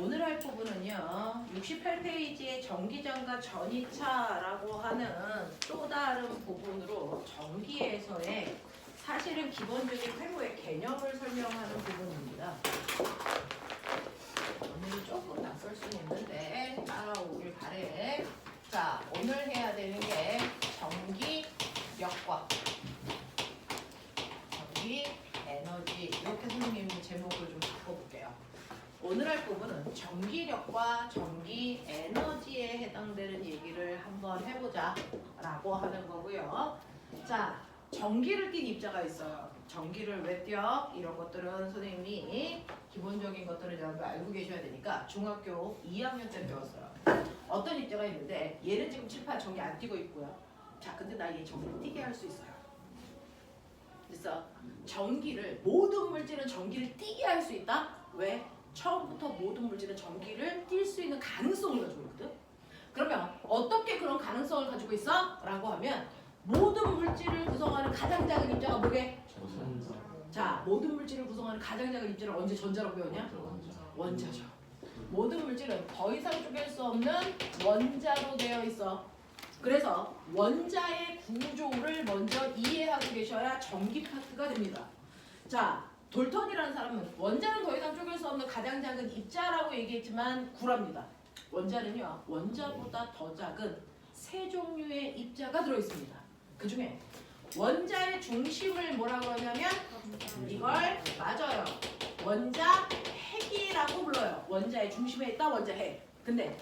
오늘 할 부분은요. 68페이지에 전기장과 전이차라고 하는 또 다른 부분으로 전기에서의 사실은 기본적인 회로의 개념을 설명하는 부분입니다. 오늘 조금 낯설 수 있는데 따라오길 바래. 자, 오늘 해야 되는 게 전기력과 전기 에너지, 이렇게 선생님이 제목을 좀 바꿔볼게요. 오늘 할 부분은 전기력과 전기 에너지에 해당되는 얘기를 한번 해보자 라고 하는 거고요. 자, 전기를 띈 입자가 있어요. 전기를 왜 띄어? 이런 것들은 선생님이 기본적인 것들을 여러분 알고 계셔야 되니까 중학교 2학년 때 배웠어요. 어떤 입자가 있는데 얘는 지금 칠판 전기 안 띄고 있고요. 자, 근데 나 얘 전기 띄게 할 수 있어요. 그래서 전기를, 모든 물질은 전기를 띄게 할 수 있다? 왜? 처음부터 모든 물질은 전기를 띌 수 있는 가능성을 가지고 있거든? 그러면 어떻게 그런 가능성을 가지고 있어? 라고 하면 모든 물질을 구성하는 가장 작은 입자가 뭐게? 자, 모든 물질을 구성하는 가장 작은 입자를 언제 전자라고 배웠냐? 원자죠. 모든 물질은 더 이상 쪼갤 수 없는 원자로 되어 있어. 그래서 원자의 구조를 먼저 이해하고 계셔야 전기 파트가 됩니다. 자, 돌턴이라는 사람은 원자는 더 이상 쪼갤 수 없는 가장 작은 입자라고 얘기했지만 구랍니다. 원자는요, 원자보다 더 작은 세 종류의 입자가 들어있습니다. 그 중에 원자의 중심을 뭐라 그러냐면 이걸 맞아요. 원자 핵이라고 불러요. 원자의 중심에 있다 원자 핵. 근데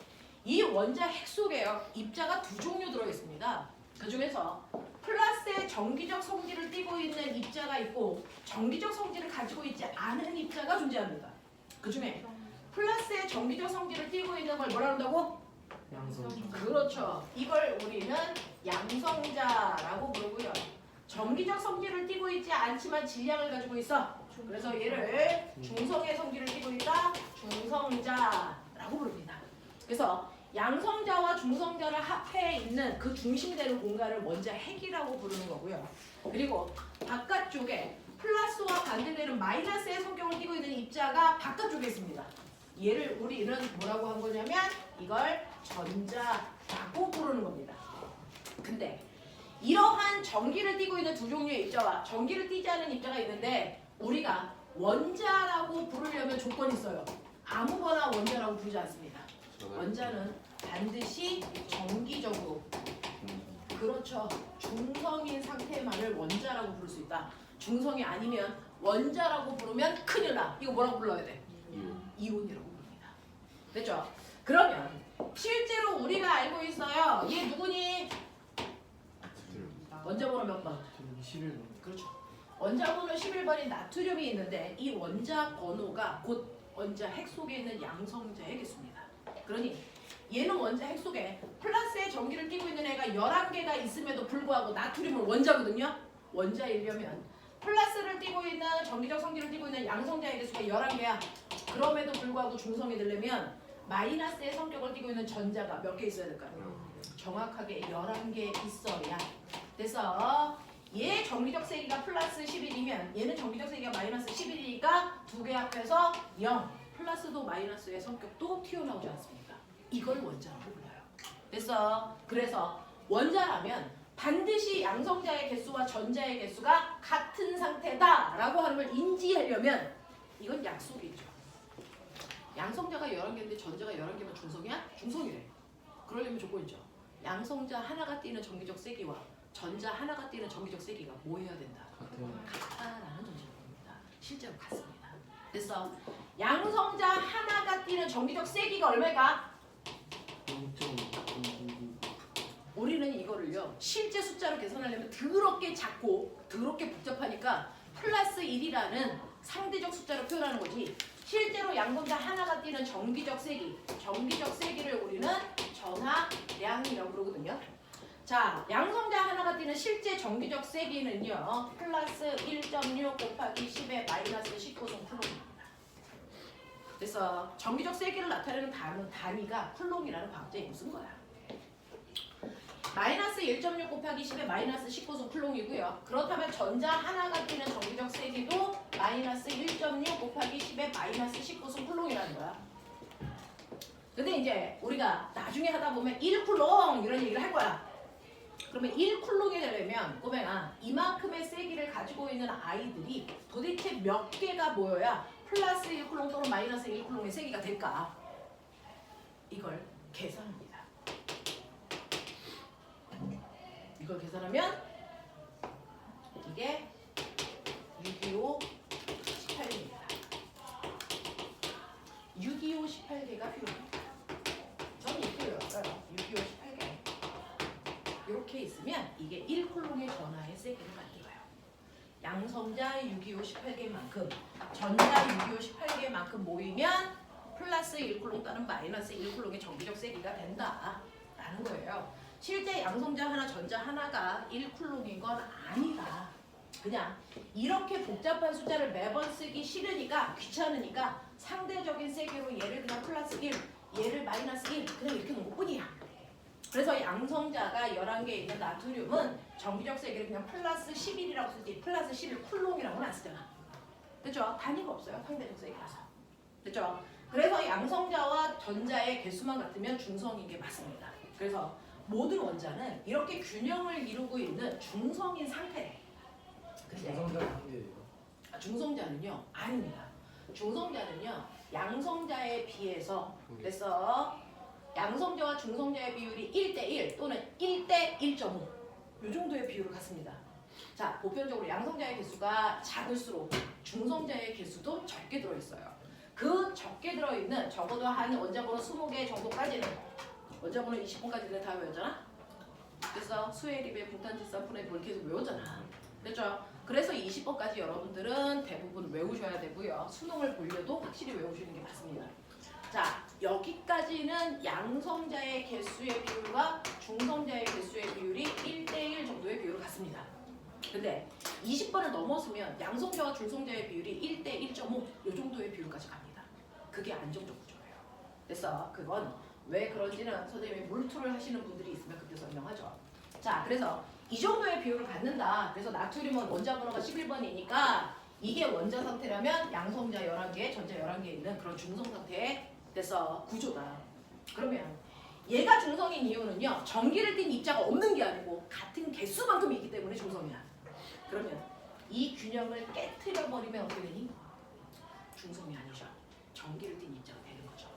이 원자 핵 속에요, 입자가 두 종류 들어있습니다. 그 중에서 플러스의 전기적 성질을 띠고 있는 입자가 있고 전기적 성질을 가지고 있지 않은 입자가 존재합니다. 그 중에 플러스의 전기적 성질을 띠고 있는 걸 뭐라 한다고? 양성자. 그렇죠. 이걸 우리는 양성자라고 부르고요. 전기적 성질을 띠고 있지 않지만 질량을 가지고 있어. 그래서 얘를 중성의 성질을 띠고 있다. 중성자라고 부릅니다. 그래서 양성자와 중성자를 합해 있는 그 중심이 되는 공간을 원자 핵이라고 부르는 거고요. 그리고 바깥쪽에 플러스와 반대되는 마이너스의 성격을 띠고 있는 입자가 바깥쪽에 있습니다. 얘를 우리는 뭐라고 한 거냐면 이걸 전자라고 부르는 겁니다. 근데 이러한 전기를 띠고 있는 두 종류의 입자와 전기를 띠지 않은 입자가 있는데 우리가 원자라고 부르려면 조건이 있어요. 아무거나 원자라고 부르지 않습니다. 원자는 반드시 정기적으로, 그렇죠, 중성인 상태만을 원자라고 부를 수 있다. 중성이 아니면 원자라고 부르면 큰일 나. 이거 뭐라고 불러야 돼? 이온이라고 부릅니다. 됐죠? 그러면 실제로 우리가 알고 있어요. 얘 누구니? 원자번호 몇 번? 11번. 그렇죠. 원자번호 11번인 나트륨이 있는데 이 원자 번호가 곧 원자 핵 속에 있는 양성자의 개수입니다. 그러니 얘는 원자 핵 속에 플러스의 전기를 띠고 있는 애가 11개가 있음에도 불구하고 나트륨은 원자거든요. 원자이려면 플러스를 띠고 있는 전기적 성질을 띠고 있는 양성자의 개수가 11개야. 그럼에도 불구하고 중성이 되려면 마이너스의 성격을 띠고 있는 전자가 몇 개 있어야 될까요? 정확하게 11개 있어야. 그래서 얘 전기적 세기가 플러스 11이면 얘는 전기적 세기가 마이너스 11이니까 두 개 합해서 0. 플러스도 마이너스의 성격도 튀어나오지 않습니다. 이걸 원자라고 불러요. 그래서 원자라면 반드시 양성자의 개수와 전자의 개수가 같은 상태다라고 하는 걸 인지하려면 이건 약속이죠. 양성자가 11개인데 전자가 11개면 중성이야? 중성이래. 그러려면 조건이죠. 양성자 하나가 띠는 전기적 세기와 전자 하나가 띠는 전기적 세기가 뭐 해야 된다? 같다라는 전제입니다. 실제로 같습니다. 그래서 양성자 하나가 띠는 전기적 세기가 얼마일까? 0.599. 우리는 이거를요 실제 숫자로 계산하려면 더럽게 작고 더럽게 복잡하니까 플러스 1이라는 상대적 숫자로 표현하는 거지. 실제로 양성자 하나가 띠는 전기적 세기를 우리는 전하량이라고 부르거든요. 자, 양성자 하나가 띠는 실제 전기적 세기는요 플러스 1.6 곱하기 10의 마이너스 19승 쿨롱입니다. 그래서 전기적 세기를 나타내는 단위가 쿨롱이라는 과학자 이름 쓴 거야. 마이너스 1.6 곱하기 10의 마이너스 19승 쿨롱이고요. 그렇다면 전자 하나가 띠는 전기적 세기도 마이너스 1.6 곱하기 10의 마이너스 19승 쿨롱이라는 거야. 근데 이제 우리가 나중에 하다 보면 1쿨롱 이런 얘기를 할 거야. 그러면 1쿨롱이 되려면 꼬맹아 이만큼의 세기를 가지고 있는 아이들이 도대체 몇 개가 모여야 플러스 1쿨롱 또는 마이너스 1쿨롱의 세기가 될까? 이걸 계산합니다. 이걸 계산하면 이게 625, 18개입니다. 625, 18개가 필요합니다. 저는 이렇게 외웠어요. 625, 18개. 이렇게 있으면 이게 1쿨롱의 전하의 세기를 만들어요. 양성자 625, 18개만큼 전자 625, 18개만큼 모이면 플러스 1쿨롱 또는 마이너스 1쿨롱의 정기적 세기가 된다라는 거예요. 실제 양성자 하나, 전자 하나가 1쿨롱인 건 아니다. 그냥 이렇게 복잡한 숫자를 매번 쓰기 싫으니까 귀찮으니까 상대적인 세기로 얘를 그냥 플러스 1, 얘를 마이너스 1 그냥 이렇게 놓은 것뿐이야. 그래서 양성자가 11개 있는 나트륨은 정기적 세기를 그냥 플러스 11이라고 쓰지 플러스 11 쿨롱이라고는 안 쓰잖아. 됐죠? 단위가 없어요. 상대적 세기라서. 됐죠? 그래서 양성자와 전자의 개수만 같으면 중성인 게 맞습니다. 그래서 모든 원자는 이렇게 균형을 이루고 있는 중성인 상태래. 중성자 관계예요. 중성자는요? 아닙니다. 중성자는요 양성자에 비해서 그래서 양성자와 중성자의 비율이 1대1 또는 1대1.5 이 정도의 비율을 갖습니다. 자, 보편적으로 양성자의 개수가 작을수록 중성자의 개수도 적게 들어있어요. 그 적게 들어있는 적어도 한 원자번호 20개 정도까지는 원자번호 20번까지는 다 외웠잖아? 그래서 수에립의 분탄질산 푼의 뭘 계속 외웠잖아. 됐죠? 그래서 20번까지 여러분들은 대부분 외우셔야 되고요. 수능을 보려도 확실히 외우시는 게 맞습니다. 자, 여기까지는 양성자의 개수의 비율과 중성자의 개수의 비율이 1대1 정도의 비율을 갖습니다. 근데 20번을 넘었으면 양성자와 중성자의 비율이 1대1.5 이 정도의 비율까지 갑니다. 그게 안정적 구조예요. 그래서 그건 왜 그런지는 선생님이 몰투를 하시는 분들이 있으면 그때 설명하죠. 자, 그래서 이 정도의 비율을 갖는다. 그래서 나트륨은 원자 번호가 11번이니까 이게 원자 상태라면 양성자 11개, 전자 11개 있는 그런 중성 상태의 그래서 구조다. 그러면 얘가 중성인 이유는요. 전기를 띤 입자가 없는 게 아니고 같은 개수만큼 있기 때문에 중성이야. 그러면 이 균형을 깨트려 버리면 어떻게 되니? 중성이 아니죠. 전기를 띤 입자가 되는 거죠.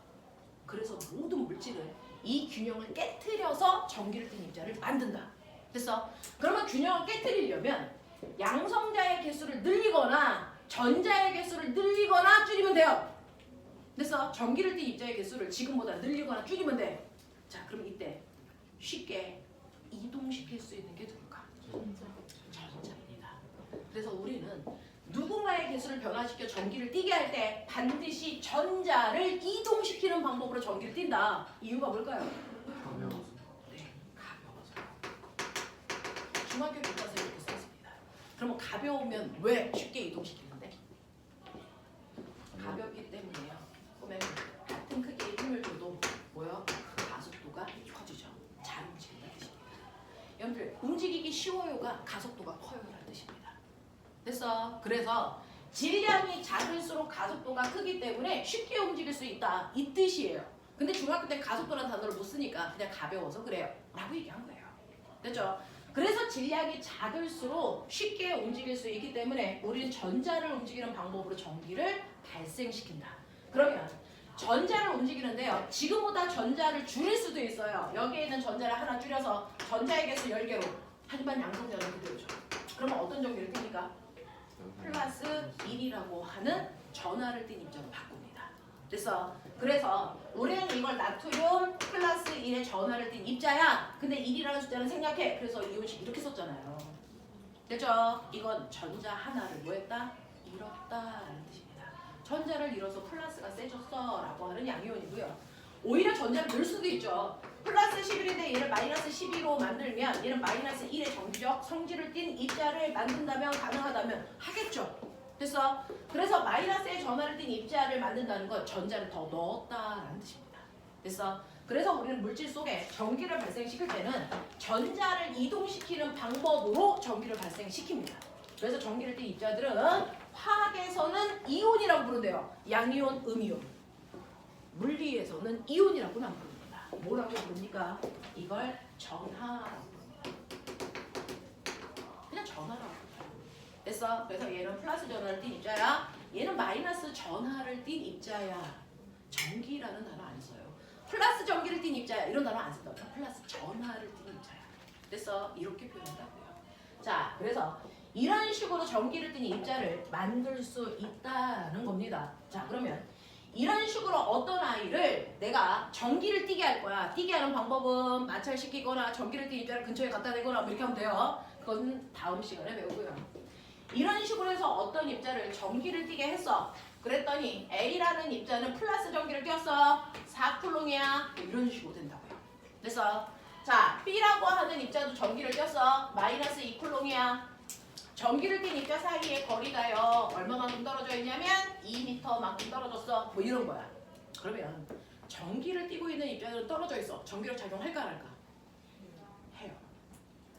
그래서 모든 물질은 이 균형을 깨트려서 전기를 띤 입자를 만든다. 됐어? 그러면 균형을 깨트리려면 양성자의 개수를 늘리거나 전자의 개수를 늘리거나 줄이면 돼요. 그래서 전기를 띤 입자의 개수를 지금보다 늘리거나 줄이면 돼. 자, 그럼 이때 쉽게 이동시킬 수 있는 게 누굴까? 전자입니다. 그래서 우리는 누군가의 개수를 변화시켜 전기를 띠게 할 때 반드시 전자를 이동시키는 방법으로 전기를 띈다. 이유가 뭘까요? 가벼워서. 네, 가벼워서. 중학교 교과서에 이렇게 써있습니다. 그러면 가벼우면 왜 쉽게 이동시키는데? 가볍기 때문에요. 보면 같은 크기의 힘을 줘도 뭐요? 가속도가 커지죠. 잘 움직인다는 뜻입니다. 여러분들 움직이기 쉬워요가 가속도가 커요라는 뜻입니다. 됐어? 그래서 질량이 작을수록 가속도가 크기 때문에 쉽게 움직일 수 있다. 이 뜻이에요. 근데 중학교 때 가속도라는 단어를 못 쓰니까 그냥 가벼워서 그래요. 라고 얘기한 거예요. 됐죠? 그래서 질량이 작을수록 쉽게 움직일 수 있기 때문에 우리는 전자를 움직이는 방법으로 전기를 발생시킨다. 그러면 전자를 움직이는데요. 지금보다 전자를 줄일 수도 있어요. 여기에 있는 전자를 하나 줄여서 전자의 개수 10개로. 하지만 양성자는 그대로죠. 그러면 어떤 전기를 띱니까? 플러스 1이라고 하는 전하를 띤 입자로 바꿉니다. 그래서 우리는 이걸 나트륨 플러스 1의 전하를 띤 입자야. 근데 1이라는 숫자는 생략해. 그래서 이온식 이렇게 썼잖아요. 됐죠? 이건 전자 하나를 뭐 했다? 잃었다라는 뜻입니다. 전자를 잃어서 플러스가 세졌어 라고 하는 양이온이고요. 오히려 전자를 넣을 수도 있죠. 플러스 11인데 얘를 마이너스 12로 만들면 얘는 마이너스 1의 정기적 성질을 띤 입자를 만든다면 가능하다면 하겠죠. 됐어? 그래서 마이너스의 전하를 띤 입자를 만든다는 건 전자를 더 넣었다라는 뜻입니다. 됐어? 그래서 우리는 물질 속에 전기를 발생시킬 때는 전자를 이동시키는 방법으로 전기를 발생시킵니다. 그래서 전기를 띤 입자들은 화학에서는 이온이라고 부른대요. 양이온, 음이온. 물리에서는 이온이라고는 부릅니다. 뭐라고 부릅니까? 이걸 전하라고 부릅니다. 그냥 전하라고 불러요. 됐어? 그래서 얘는 플러스 전하를 띤 입자야. 얘는 마이너스 전하를 띤 입자야. 전기라는 단어 안 써요. 플러스 전기를 띤 입자야. 이런 단어 안 쓴다고. 플러스 전하를 띤 입자야. 됐어? 이렇게 표현한다고요. 자, 그래서 이런 식으로 전기를 띤 입자를 만들 수 있다는 겁니다. 자, 그러면 이런 식으로 어떤 아이를 내가 전기를 띠게 할 거야. 띠게 하는 방법은 마찰시키거나 전기를 띤 입자를 근처에 갖다 대거나 뭐 이렇게 하면 돼요. 그건 다음 시간에 배우고요. 이런 식으로 해서 어떤 입자를 전기를 띠게 했어. 그랬더니 A라는 입자는 플러스 전기를 띄었어. 4쿨롱이야. 이런 식으로 된다고요. 됐어? 자, B라고 하는 입자도 전기를 띄었어. 마이너스 2쿨롱이야. 전기를 띤 입자 사이의 거리가요. 얼마만큼 떨어져 있냐면 2m만큼 떨어졌어. 뭐 이런 거야. 그러면 전기를 띠고 있는 입자는 떨어져 있어. 전기력 작용할까 안 할까? 해요.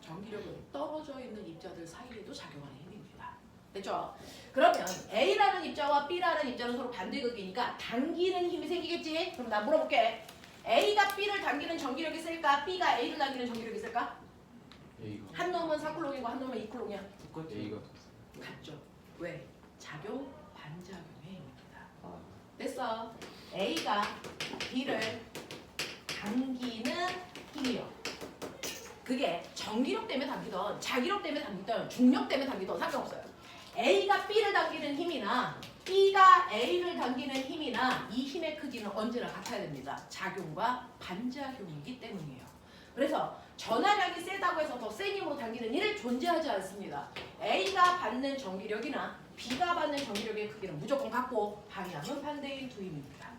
전기력은 떨어져 있는 입자들 사이에도 작용하는 힘입니다. 됐죠? 그러면 A라는 입자와 B라는 입자는 서로 반대극이니까 당기는 힘이 생기겠지? 그럼 나 물어볼게. A가 B를 당기는 전기력이 있을까? B가 A를 당기는 전기력이 있을까? A가 한 놈은 4쿨롱이고 한 놈은 2쿨롱이야. A가 같죠? 왜? 작용 반작용의 힘입니다. 아, 됐어. A가 B를 당기는 힘이요. 그게 전기력 때문에 당기던 자기력 때문에 당기던 중력 때문에 당기던 상관없어요. A가 B를 당기는 힘이나 B가 A를 당기는 힘이나 이 힘의 크기는 언제나 같아야 됩니다. 작용과 반작용이기 때문이에요. 그래서 전하량이 세다고 해서 더 센 힘으로 당기는 일은 존재하지 않습니다. A가 받는 전기력이나 B가 받는 전기력의 크기는 무조건 같고 방향은 반대인 두 힘입니다.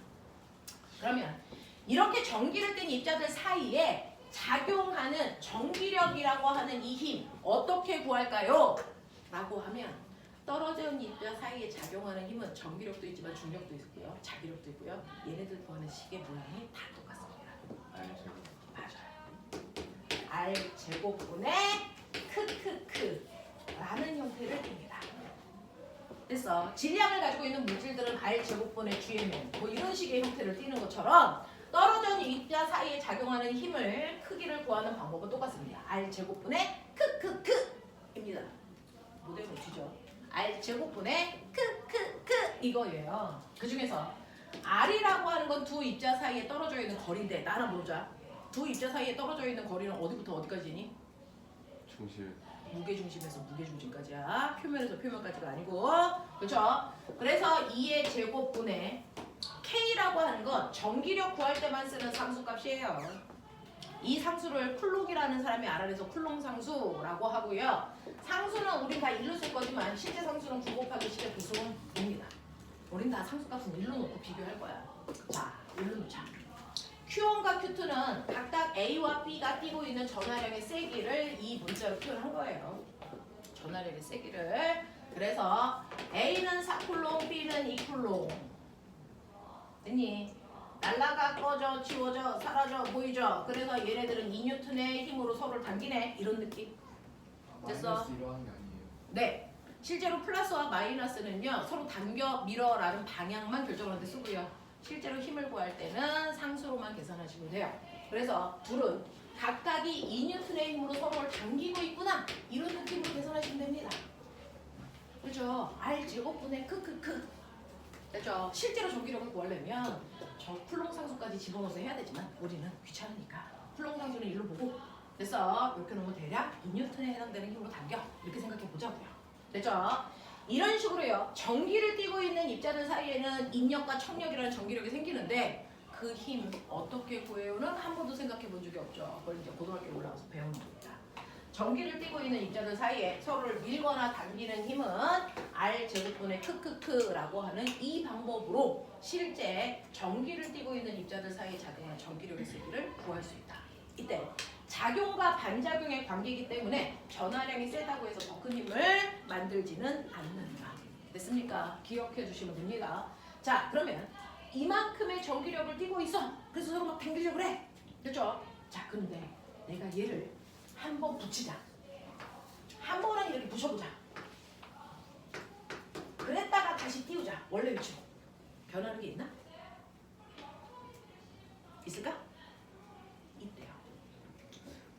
그러면 이렇게 전기를 띤 입자들 사이에 작용하는 전기력이라고 하는 이 힘 어떻게 구할까요? 라고 하면 떨어진 입자 사이에 작용하는 힘은 전기력도 있지만 중력도 있고요. 자기력도 있고요. 얘네들 구하는 식의 모양이 다 똑같습니다. 알죠. 맞아요. R 제곱분의 크크크 라는 형태를 띱니다. 됐어. 질량을 가지고 있는 물질들은 R 제곱분의 GMN 뭐 이런 식의 형태를 띠는 것처럼 떨어진 입자 사이에 작용하는 힘을 크기를 구하는 방법은 똑같습니다. R 제곱분의 크크크입니다. 모델 놓치죠. R 제곱분의 크크크 이거예요. 그 중에서 R이라고 하는 건 두 입자 사이에 떨어져 있는 거리인데 나 하나 모르자. 두 입자 사이에 떨어져 있는 거리는 어디부터 어디까지니? 중심 무게중심에서 무게중심까지야. 표면에서 표면까지가 아니고. 그렇죠? 그래서 2의 제곱분의 K라고 하는 건 전기력 구할 때만 쓰는 상수값이에요. 이 상수를 쿨롱이라는 사람이 알아내서 쿨롱 상수라고 하고요. 상수는 우린 다 1로 쓸 거지만 실제 상수는 9 곱하기 10의 부수입니다. 우린 다 상수값은 1로 놓고 비교할 거야. 자, 1로 놓자. Q1과 Q2는 각각 A와 B가 띄고 있는 전하량의 세기를 이 문자로 표현한 거예요. 전하량의 세기를. 그래서 A는 4쿨롱, B는 2쿨롱. 됐니? 날라가, 꺼져, 지워져, 사라져, 보이죠? 그래서 얘네들은 2N의 힘으로 서로를 당기네. 이런 느낌. 됐어? 마이너스 이러한 게 아니에요. 네. 실제로 플러스와 마이너스는요. 서로 당겨, 밀어라는 방향만 결정하는 데 쓰고요. 실제로 힘을 구할 때는 상수로만 계산하시면 돼요. 그래서 둘은 각각이 2N의 힘으로 서로를 당기고 있구나. 이런 느낌으로 계산하시면 됩니다. 그렇죠? R 제곱분의 크크크. 됐죠? 실제로 전기력을 구하려면 저 쿨롱 상수까지 집어넣어서 해야 되지만 우리는 귀찮으니까 쿨롱 상수는 1로 보고 됐어? 이렇게 놓으면 대략 2N에 해당되는 힘으로 당겨. 이렇게 생각해 보자고요. 됐죠? 이런 식으로요. 전기를 띠고 있는 입자들 사이에는 인력과 청력이라는 전기력이 생기는데 그 힘 어떻게 구해요는 한 번도 생각해 본 적이 없죠. 그걸 이제 고등학교에 올라가서 배우는 겁니다. 전기를 띠고 있는 입자들 사이에 서로를 밀거나 당기는 힘은 R 제곱분의 크크크라고 하는 이 방법으로 실제 전기를 띠고 있는 입자들 사이에 작용하는 전기력의 세기를 구할 수 있다. 이때 작용과 반작용의 관계이기 때문에 전하량이 세다고 해서 더 큰 힘을 만들지는 않는다. 됐습니까? 기억해 주시면 됩니다. 자, 그러면 이만큼의 전기력을 띠고 있어. 그래서 서로 막 당기려고 그래. 됐죠? 자, 근데 내가 얘를 한번 붙이자. 한 번은 이렇게 부셔보자. 그랬다가 다시 띄우자. 원래 위치로. 변하는 게 있나? 있을까? 있대요.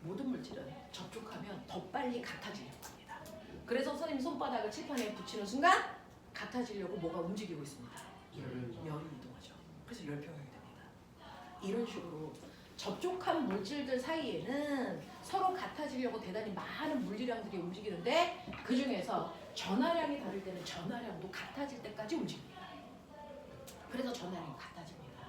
모든 물질은 접촉하면 더 빨리 같아지려고 합니다. 그래서 선생님 손바닥을 칠판에 붙이는 순간 같아지려고 뭐가 움직이고 있습니다. 열이 이동하죠. 그래서 열평형이 됩니다. 이런 식으로 접촉한 물질들 사이에는 서로 같아지려고 대단히 많은 물질량들이 움직이는데 그 중에서 전하량이 다를 때는 전하량도 같아질 때까지 움직입니다. 그래서 전하량이 같아집니다.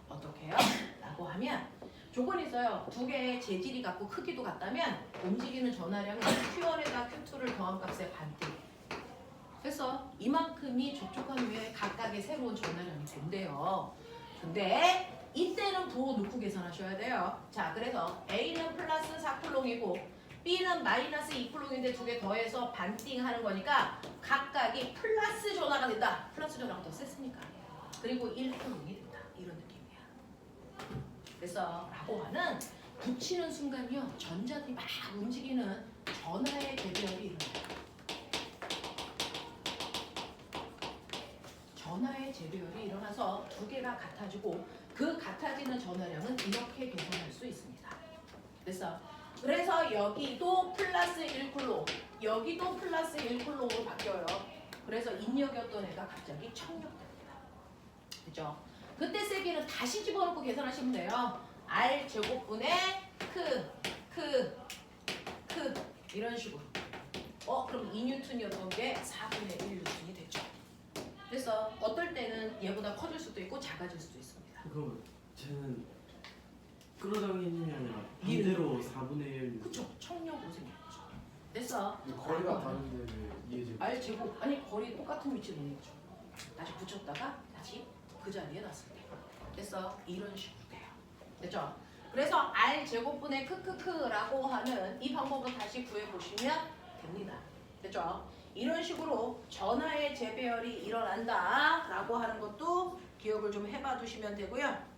어떻게 해요? 라고 하면 조건이 있어요. 두 개의 재질이 같고 크기도 같다면 움직이는 전하량은 Q1에다 Q2를 더한 값의 반대. 그래서 이만큼이 접촉한 후에 각각의 새로운 전하량이 된대요. 근데 이때는 부호 넣고 계산하셔야 돼요. 자, 그래서 A는 플러스 4쿨롱이고 B는 마이너스 2쿨롱인데 두 개 더해서 반띵 하는 거니까 각각이 플러스 전하가 된다. 플러스 전하가 더 셌으니까. 그리고 1쿨롱이 된다. 이런 느낌이야. 그래서 라고 하는 붙이는 순간이요. 전자들이 막 움직이는 전하의 대별이 일어나요. 전하의 재배열이 일어나서 두 개가 같아지고 그 같아지는 전하량은 이렇게 계산할 수 있습니다. 그래서 여기도 플러스 1쿨롱, 여기도 플러스 1쿨롱으로 바뀌어요. 그래서 인력이었던 애가 갑자기 청력됩니다. 그죠? 그때 세기는 다시 집어넣고 계산하시면 돼요. R 제곱분의 크 이런 식으로. 그럼 2뉴턴이었던 게 4분의 1뉴턴이 됐죠. 그래서 어떨 때는 얘보다 커질 수도 있고 작아질 수도 있습니다. 그럼 쟤는 끌어당기는 게 아니라 반대로 4분의 1. 그쵸? 청력으로 생겼죠. 그래서 거리가 다른데 왜 이해지? R 제곱 아니 거리 똑같은 위치에 놓는 거죠. 다시 붙였다가 다시 그 자리에 놨을 때. 그래서 이런 식으로 돼요. 됐죠? 그래서 R 제곱분의 크크크라고 하는 이 방법을 다시 구해 보시면 됩니다. 됐죠? 이런 식으로 전하의 재배열이 일어난다라고 하는 것도 기억을 좀 해봐 두시면 되고요.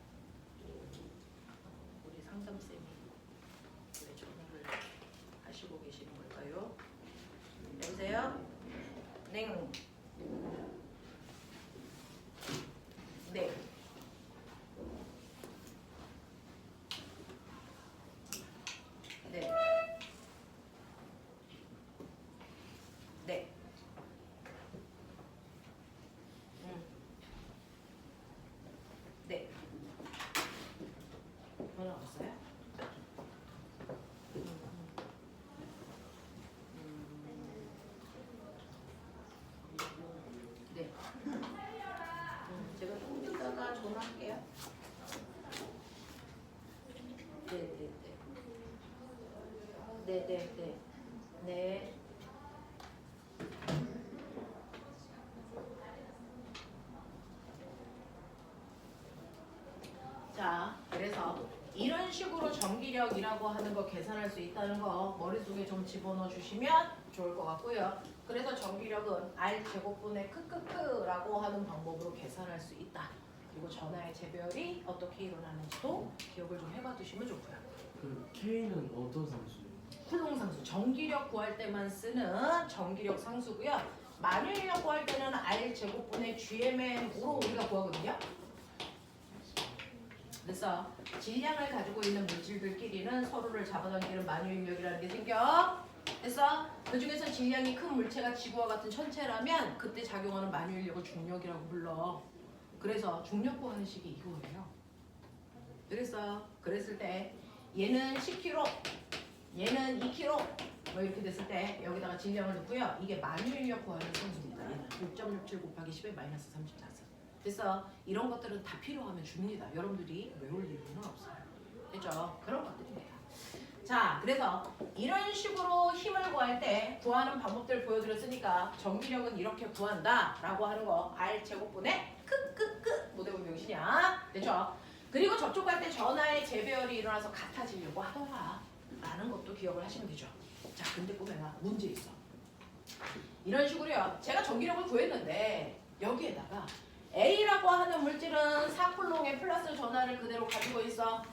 우리 상담쌤이 왜 전화를 하시고 계시는 걸까요? 여보세요? 네. 네. 네. 네. 네. 전화 왔어요? 네. 제가 좀 이따가 전화할게요. 네. 네. 자, 그래서 이런 식으로 전기력이라고 하는 거 계산할 수 있다는 거 머릿속에 좀 집어넣어 주시면 좋을 것 같고요. 그래서 전기력은 R 제곱분의 크크크라고 하는 방법으로 계산할 수 있다. 그리고 전하의 재배열이 어떻게 일어나는지도 기억을 좀 해봐 두시면 좋고요. 그 K는 어떤 상수예요? 쿨롱 상수, 전기력 구할 때만 쓰는 전기력 상수고요. 만유인력 구할 때는 R 제곱분의 GMM으로 우리가 구하거든요. 그래서 질량을 가지고 있는 물질들끼리는 서로를 잡아당기는 만유인력이라는 게 생겨. 그래서 그 중에서 질량이 큰 물체가 지구와 같은 천체라면 그때 작용하는 만유인력을 중력이라고 불러. 그래서 중력 구하는 식이 이거예요. 그랬을 때 얘는 10kg, 얘는 2kg 뭐 이렇게 됐을 때 여기다가 질량을 넣고요. 이게 만유인력 구하는 상수입니다. 얘는 6.67 곱하기 10의 마이너스 34. 그래서 이런 것들은 다 필요하면 줍니다. 여러분들이 외울 일은 없어요. 됐죠? 그런 것들입니다. 자, 그래서 이런 식으로 힘을 구할 때 구하는 방법들 보여드렸으니까 전기력은 이렇게 구한다 라고 하는 거 R 제곱분의 크크크 모대본 명시냐? 됐죠? 그리고 접촉할 때 전하의 재배열이 일어나서 같아지려고 하더라 라는 것도 기억을 하시면 되죠. 자, 근데 꼬맹아 문제 있어. 이런 식으로요. 제가 전기력을 구했는데 여기에다가 A라고 하는 물질은 4쿨롱의 플러스 전하를 그대로 가지고 있어.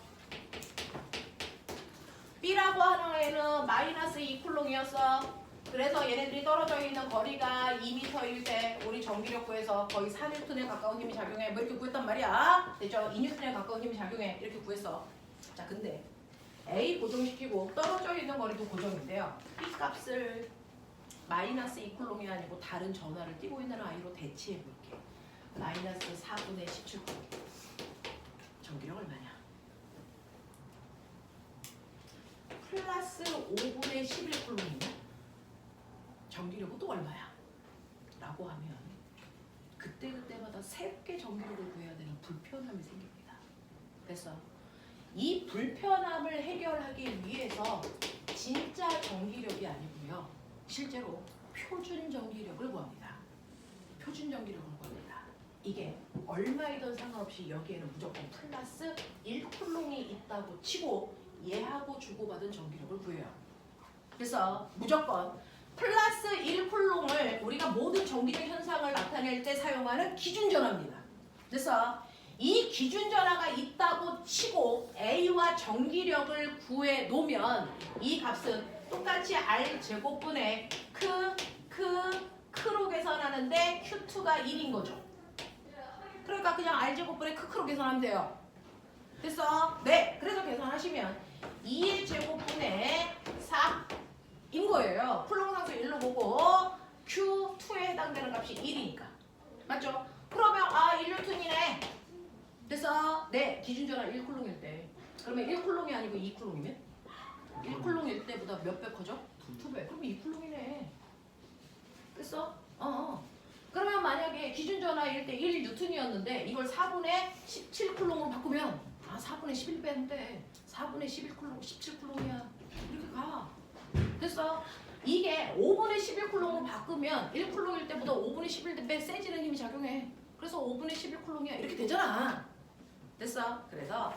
B라고 하는 애는 마이너스 2쿨롱이었어. 그래서 얘네들이 떨어져 있는 거리가 2m일 때 우리 전기력 구해서 거의 4N에 가까운 힘이 작용해. 뭐 이렇게 구했단 말이야. 됐죠? 2N에 가까운 힘이 작용해. 이렇게 구했어. 자, 근데 A 고정시키고 떨어져 있는 거리도 고정인데요. 이 값을 마이너스 2쿨롱이 아니고 다른 전화를 띄고 있는 아이로 대치해 볼게. 마이너스 4분의 17쿨롱. 전기력 얼마냐? 플러스 5분의 11쿨롱이면 전기력은 또 얼마야? 라고 하면 그때그때마다 새롭게 전기력을 구해야 되는 불편함이 생깁니다. 그래서 이 불편함을 해결하기 위해서 진짜 전기력이 아니고요. 실제로 표준 전기력을 구합니다. 표준 전기력을 구합니다. 이게 얼마이든 상관없이 여기에는 무조건 플러스 1쿨롱이 있다고 치고 얘하고 주고받은 전기력을 구해요. 그래서 무조건 플러스 1쿨롱을 우리가 모든 전기력 현상을 나타낼 때 사용하는 기준전화입니다. 그래서 이 기준전화가 있다고 치고 A와 전기력을 구해 놓으면 이 값은 똑같이 R제곱분의 크로 계산하는데 Q2가 1인 거죠. 그러니까 그냥 R제곱분의 크로 계산하면 돼요. 됐어? 네. 그래서 계산하시면 2의 제곱분의 4인 거예요. 쿨롱상수 1로 보고 Q2에 해당되는 값이 1이니까. 맞죠? 그러면 1뉴턴이네. 그래서 네. 기준전화 1쿨롱일 때. 그러면 1쿨롱이 아니고 2쿨롱이면? 1쿨롱일 때보다 몇 배 커져? 2배. 그러면 2쿨롱이네. 됐어? 그러면 만약에 기준전화일 때 1뉴턴이었는데 이걸 4분의 17쿨롱으로 바꾸면 4분의 11배인데 4분의 11쿨롱 17쿨롱이야. 이렇게 가. 됐어? 이게 5분의 11쿨롱으로 바꾸면 1쿨롱일 때보다 5분의 11배 세지는 힘이 작용해. 그래서 5분의 11쿨롱이야. 이렇게 되잖아. 됐어? 그래서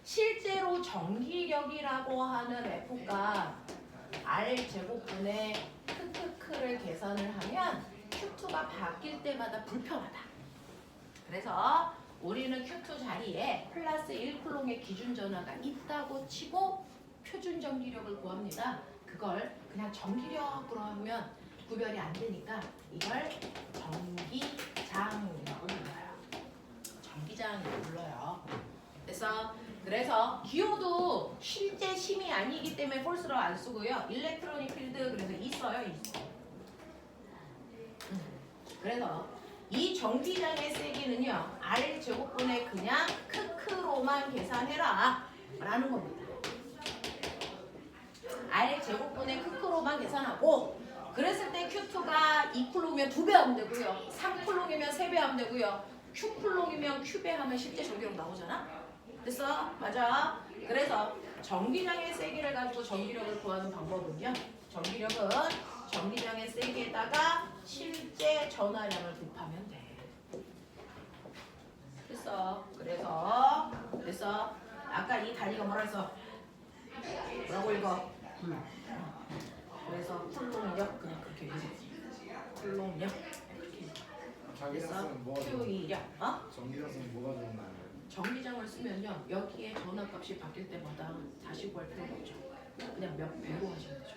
실제로 전기력이라고 하는 F가 R제곱분의 크크크를 계산을 하면 Q2가 바뀔 때마다 불편하다. 그래서 우리는 Q2 자리에 플러스 1쿨롱의 기준전화가 있다고 치고 표준 전기력을 구합니다. 그걸 그냥 전기력으로 하면 구별이 안 되니까 이걸 전기장이라고 불러요. 전기장이라고 불러요. 그래서 기호도 실제 심이 아니기 때문에 폴스로 안 쓰고요. 일렉트로닉 필드 그래서 있어요. 그래서 이 전기장의 세기는요. R제곱분의 그냥 크로만 계산해라 라는 겁니다. R제곱분의 크로만 계산하고 그랬을 때 Q2가 2쿨롱이면 2배 하면 되고요. 3쿨롱이면 3배 하면 되고요. Q쿨롱이면 Q배 하면 실제 전기력 나오잖아. 됐어? 맞아. 그래서 전기장의 세기를 가지고 전기력을 구하는 방법은요. 전기력은 전기장의 세기에다가 실제 전화량을 곱하면 돼. 됐어? 그래서 아까 이 단위가 뭐라 했어? 뭐라고 읽어? 그래서 쿨롱력 그냥 그렇게 읽어. 쿨롱력 자기장은 뭐가 좋은 Q2력 전기장은 뭐가 좋은 거예요? 전기장을 쓰면요. 여기에 전압값이 바뀔 때마다 다시 구할 필요가 없죠. 그냥 몇 배로 하시면 되죠.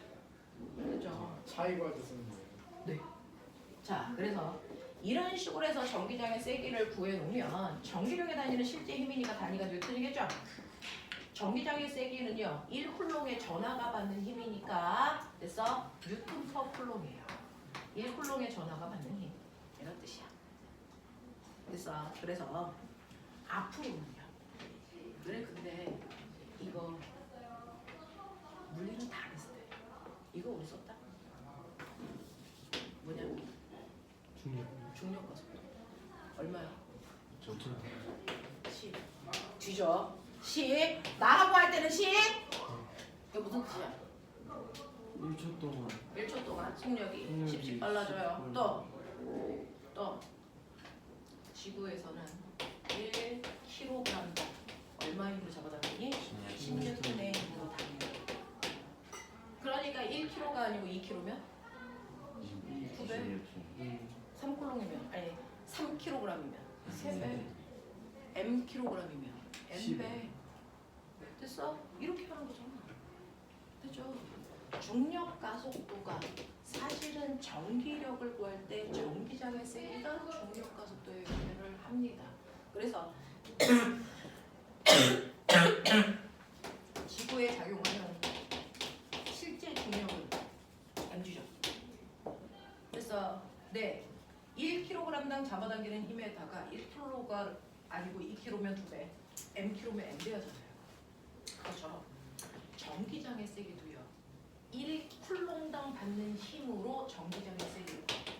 그렇죠? 차이 구할 때 쓰는 거예요. 네. 자, 그래서 이런 식으로 해서 전기장의 세기를 구해놓으면 전기력에 다니는 실제 힘이니까 단위가 뉴턴이겠죠? 전기장의 세기는요. 1쿨롱의 전하가 받는 힘이니까 됐어? 뉴턴 퍼 쿨롱이에요. 1쿨롱의 전하가 받는 힘. 이런 뜻이야. 됐어? 그래서 앞으로는요. 그래 근데 이거 물리는 다 했을 때 이거 우리 썼다. 뭐냐? 중력과 속도. 얼마야? 10. 뒤져. 10. 나하고 할 때는 10. 이게 무슨 뜻이야? 1초 동안 1초 동안 속력이 속력이 10씩 빨라져요. 또 지구에서는 1kg 얼마 힘으로 잡아당기니? 16분의 힘으로 당겨. 그러니까 1kg가 아니고 2kg면? 9배? 3쿨롱이면 아니 3kg이면 3배 mkg이면 n배 됐어? 이렇게 하는 거잖아. 됐죠? 중력 가속도가 사실은 전기력을 구할 때 전기장의 세기가 중력 가속도에 관여를 합니다. 그래서 지구에 작용하는 실제 중력은 mg죠. 그래서 네, 1kg당 잡아당기는 힘에다가 1kg가 아니고 2kg면 2배, mkg면 m배잖아요. 그것처럼 전기장의 세기도요. 1쿨롱당 받는 힘으로 전기장의 세기를 받아요.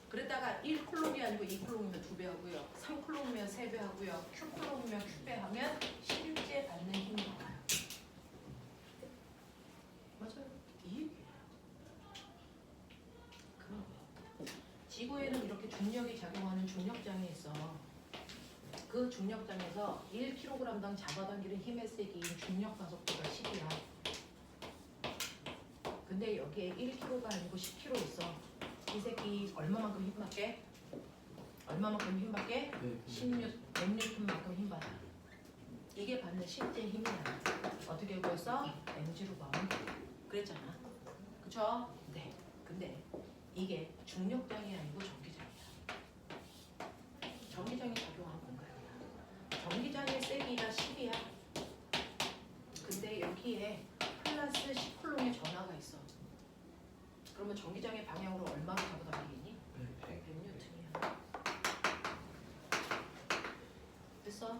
그랬다가 1쿨롱이 아니고 2쿨롱이면 2배 하고요. 3쿨롱이면 3배 하고요. Q쿨롱이면 Q배 하면 실제 받는 힘이 나와요. 맞아요. 이 얘기예요. 그럼 지구에는 이렇게 중력이 작용하는 중력장이 있어. 그 중력장에서 1kg당 잡아당기는 힘의 세기인 중력 가속도가 10이야. 근데 여기에 1kg가 아니고 10kg 있어. 이 새끼 얼마만큼 힘 받게? 얼마만큼 힘 받게? 100N만큼 힘 받아. 이게 받는 실제 힘이야. 어떻게 구했어? mg로 구하면 돼. 그랬잖아. 그쵸? 네. 근데 이게 중력장이 아니고 전기장이야. 전기장이 작용하는 건가요? 전기장의 세기가 10이야. 근데 여기에 플러스 10쿨롱의 전하가 있어. 그러면 전기장의 방향으로 얼마로 잡아당기겠니? 100N이야. 됐어?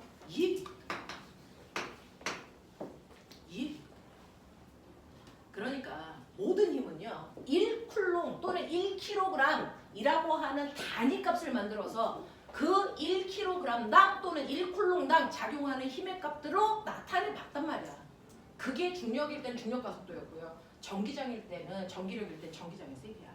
그러니까 모든 힘은요 1쿨롱 또는 1kg이라고 하는 단위값을 만들어서 그 1kg당 또는 1쿨롱당 작용하는 힘의 값들로 나타내 봤단 말이야. 그게 중력일 땐 중력 가속도였고요. 전기장일 때는 전기력일 땐 전기장의 세기야.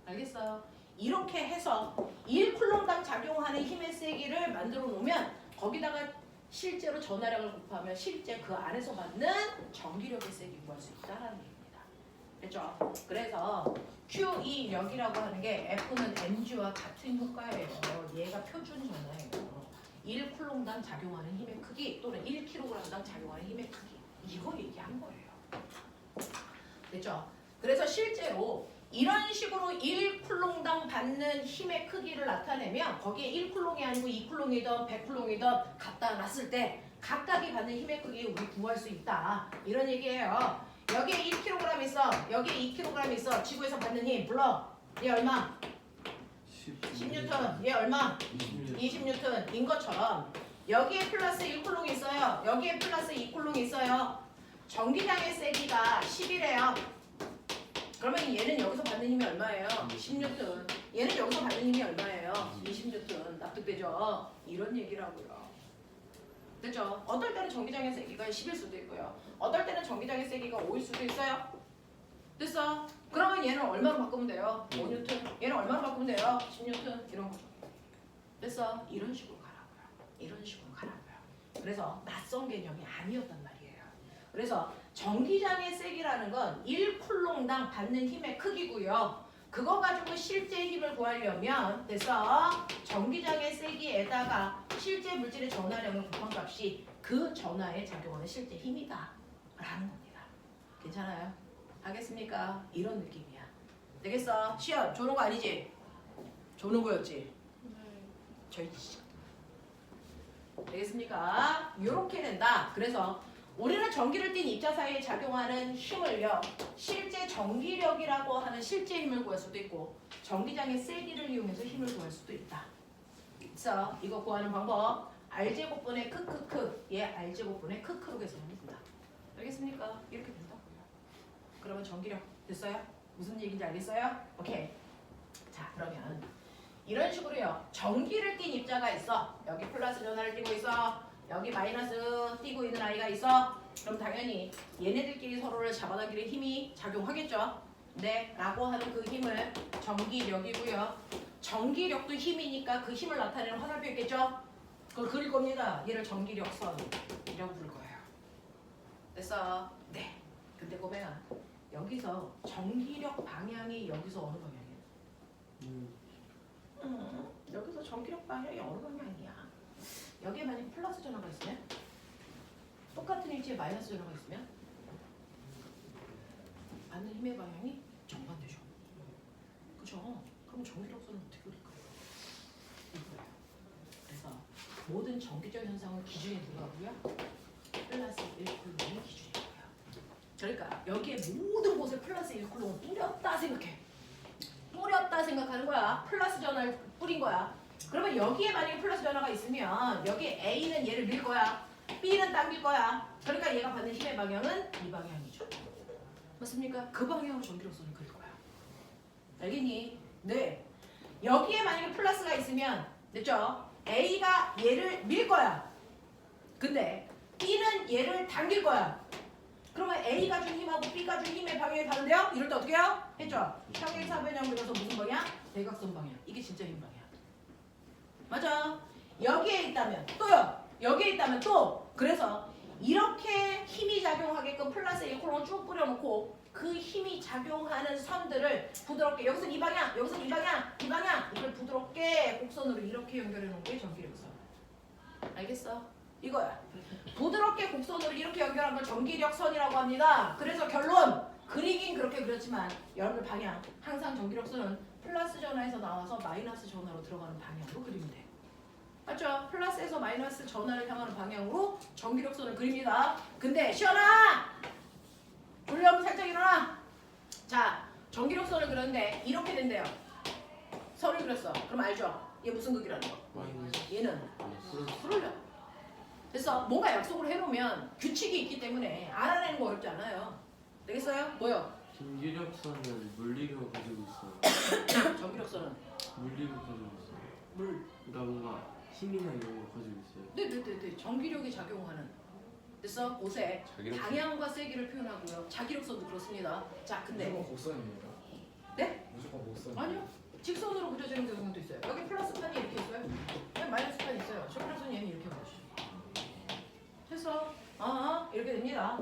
알겠어요? 이렇게 해서 1쿨롱당 작용하는 힘의 세기를 만들어 놓으면 거기다가 실제로 전하량을 곱하면 실제 그 안에서 받는 전기력의 세기 구할 수 있다는 얘기입니다. 됐죠? 그래서 QE력이라고 하는 게 F는 mg와 같은 효과예요. 얘가 표준 전하예요. 1쿨롱당 작용하는 힘의 크기 또는 1kg당 작용하는 힘의 크기. 이거 얘기한 거예요. 됐죠? 그래서 실제로 이런 식으로 1쿨롱당 받는 힘의 크기를 나타내면 거기에 1쿨롱이 아니고 2쿨롱이든 100쿨롱이든 갖다 놨을 때 각각이 받는 힘의 크기 우리 구할 수 있다. 이런 얘기예요. 여기에 1kg 있어. 여기에 2kg 있어. 지구에서 받는 힘 불러. 얘 얼마? 10N. 얘 얼마? 20N인 것처럼 여기에 플러스 1쿨롱이 있어요. 여기에 플러스 2쿨롱이 있어요. 전기장의 세기가 10이래요. 그러면 얘는 여기서 받는 힘이 얼마예요? 10N. 얘는 여기서 받는 힘이 얼마예요? 20N. 납득되죠? 이런 얘기라고요. 됐죠? 어떨 때는 전기장의 세기가 10일 수도 있고요. 어떨 때는 전기장의 세기가 5일 수도 있어요. 됐어? 그러면 얘는 얼마로 바꾸면 돼요? 5N. 얘는 얼마로 바꾸면 돼요? 10N. 이런 거죠. 됐어? 이런 식으로 가라고요. 이런 식으로 가라고요. 그래서 낯선 개념이 아니었단 말이에요. 그래서 전기장의 세기라는 건 1쿨롱당 받는 힘의 크기고요. 그거 가지고 실제 힘을 구하려면 됐어? 전기장의 세기에다가 실제 물질의 전하량을 곱한 값이 그 전하에 작용하는 실제 힘이다 라는 겁니다. 괜찮아요? 알겠습니까? 이런 느낌이야. 되겠어? 시연 조는 거 아니지? 조는 거였지? 저희 되겠습니까? 이렇게 된다. 그래서 우리는 전기를 띤 입자 사이에 작용하는 힘을요. 실제 전기력이라고 하는 실제 힘을 구할 수도 있고 전기장의 세기를 이용해서 힘을 구할 수도 있다. 그래서 이거 구하는 방법 R제곱분의 크크크 얘 R제곱분의 크크로 계산하면 된다. 알겠습니까? 이렇게 된다고요. 그러면 전기력 됐어요? 무슨 얘기인지 알겠어요? 오케이. 자 그러면 이런 식으로요. 전기를 띤 입자가 있어. 여기 플러스 전하를 띠고 있어. 여기 마이너스 띄고 있는 아이가 있어. 그럼 당연히 얘네들끼리 서로를 잡아당기는 힘이 작용하겠죠. 네, 라고 하는 그 힘을 전기력이고요. 전기력도 힘이니까 그 힘을 나타내는 화살표겠죠. 그걸 그릴 겁니다. 얘를 전기력선이라고 부를 거예요. 됐어? 네. 근데 꼬맹아 여기서 전기력 방향이 여기서 어느 방향이야? 여기서 전기력 방향이 어느 방향이야? 여기에 만약 플러스 전화가 있으면 똑같은 위치에 마이너스 전화가 있으면 받는 힘의 방향이 정반대죠. 그죠? 그럼 전기력선은 어떻게 그릴까요? 이거예요. 그래서 모든 전기적 현상의 기준이 누가고요? 플러스 1쿨롱이 기준이고요. 그러니까 여기에 모든 곳에 플러스 1쿨롱을 뿌렸다 생각해. 뿌렸다 생각하는 거야. 플러스 전화를 뿌린 거야. 그러면 여기에 만약에 플러스 전화가 있으면 여기 A는 얘를 밀 거야. B는 당길 거야. 그러니까 얘가 받는 힘의 방향은 이 방향이죠. 맞습니까? 그 방향으로 전기력선을 그릴 거야. 알겠니? 네. 여기에 만약에 플러스가 있으면 됐죠? A가 얘를 밀 거야. 근데 B는 얘를 당길 거야. 그러면 A가 준 힘하고 B가 준 힘의 방향이 다른데요? 이럴 때 어떻게 해요? 했죠? 평행사변형 그려서 무슨 방향? 대각선 방향. 이게 진짜 힘 방향. 맞아. 여기에 있다면 또요. 여기에 있다면 또. 그래서 이렇게 힘이 작용하게끔 플러스 1콜론을 쭉 뿌려놓고 그 힘이 작용하는 선들을 부드럽게 여기서는 이 방향, 여기서는 이 방향, 이 방향 이걸 부드럽게 곡선으로 이렇게 연결해 놓은 게 전기력선. 알겠어? 이거야. 부드럽게 곡선으로 이렇게 연결한 걸 전기력선이라고 합니다. 그래서 결론 그리긴 그렇게 그렸지만 여러분들 방향 항상 전기력선은 플러스 전화에서 나와서 마이너스 전화로 들어가는 방향으로 그리면 돼. 맞죠? 플러스에서 마이너스 전화를 향하는 방향으로 전기력선을 그립니다. 근데 시연아! 졸려면 살짝 일어나! 자, 전기력선을 그렸는데 이렇게 된대요. 선을 그렸어. 그럼 알죠? 얘 무슨 극이라는 거? 얘는 풀을려. 그래서 뭔가 약속을 해놓으면 규칙이 있기 때문에 알아내는 거 어렵지 않아요. 되겠어요? 뭐요? 전기력선은 물리를 가지고 있어요. 전기력선은 물리를 가지고 있어요. 물. 그러니까 뭔가 힘이나 이런 거 가지고 있어요. 네네네네. 전기력이 작용하는. 그래서 곳에 자기력선. 방향과 세기를 표현하고요. 자기력선도 그렇습니다. 자, 근데 무조건 곡선입니다. 네? 무조건 곡선. 아니요. 직선으로 그려지는 경우도 있어요. 여기 플러스판이 이렇게 있어요. 여기 마이너스판이 있어요. 전기력선 얘는 이렇게 보여주죠. 해서 이렇게 됩니다.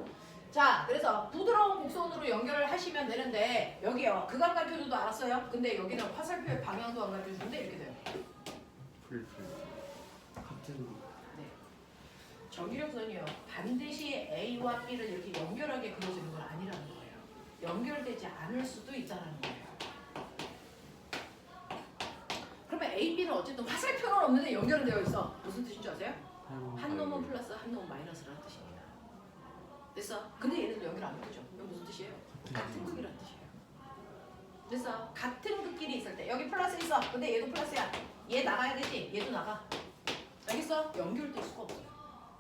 자, 그래서 부드러운 곡선으로 연결을 하시면 되는데 여기요. 그각 가르쳐줘도 알았어요. 근데 여기는 화살표의 방향도 안 가르쳐주는데 이렇게 돼요. 풀 같은 네. 전기력선이요. 반드시 A와 B를 이렇게 연결하게 그려지는 건 아니라는 거예요. 연결되지 않을 수도 있다는 거예요. 그러면 A, B는 어쨌든 화살표는 없는데 연결은 되어 있어. 무슨 뜻인 줄 아세요? 한 놈은 플러스, 한 놈은 마이너스라는 뜻입니다. 됐어? 근데 얘네들 연결 안 되죠? 이거 무슨 뜻이에요? 같은 극이라는 뜻이에요. 됐어? 같은 극끼리 있을 때 여기 플러스 있어. 근데 얘도 플러스야. 얘 나가야 되지? 얘도 나가. 알겠어? 연결될 수가 없어요.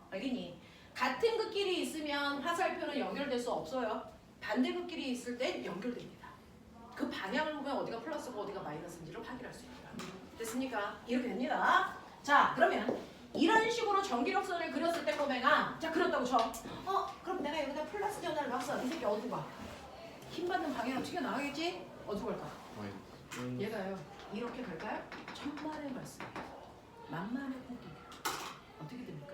알겠니? 같은 극끼리 있으면 화살표는 연결될 수 없어요. 반대 극끼리 있을 때 연결됩니다. 그 방향을 보면 어디가 플러스고 어디가 마이너스인지를 확인할 수 있습니다. 됐습니까? 이렇게 됩니다. 자, 그러면 이런 식으로 전기력선을 그렸을 때 꼬맹아, 자 그렸다고 쳐. 그럼 내가 여기다 플러스 전화를 놨어. 이 새끼 어디로 가? 힘 받는 방향으로 튀겨나가겠지? 어디로 갈까? 얘가요. 이렇게 갈까요? 천만의 말씀이에요. 만만의 공격이에요. 어떻게 됩니까?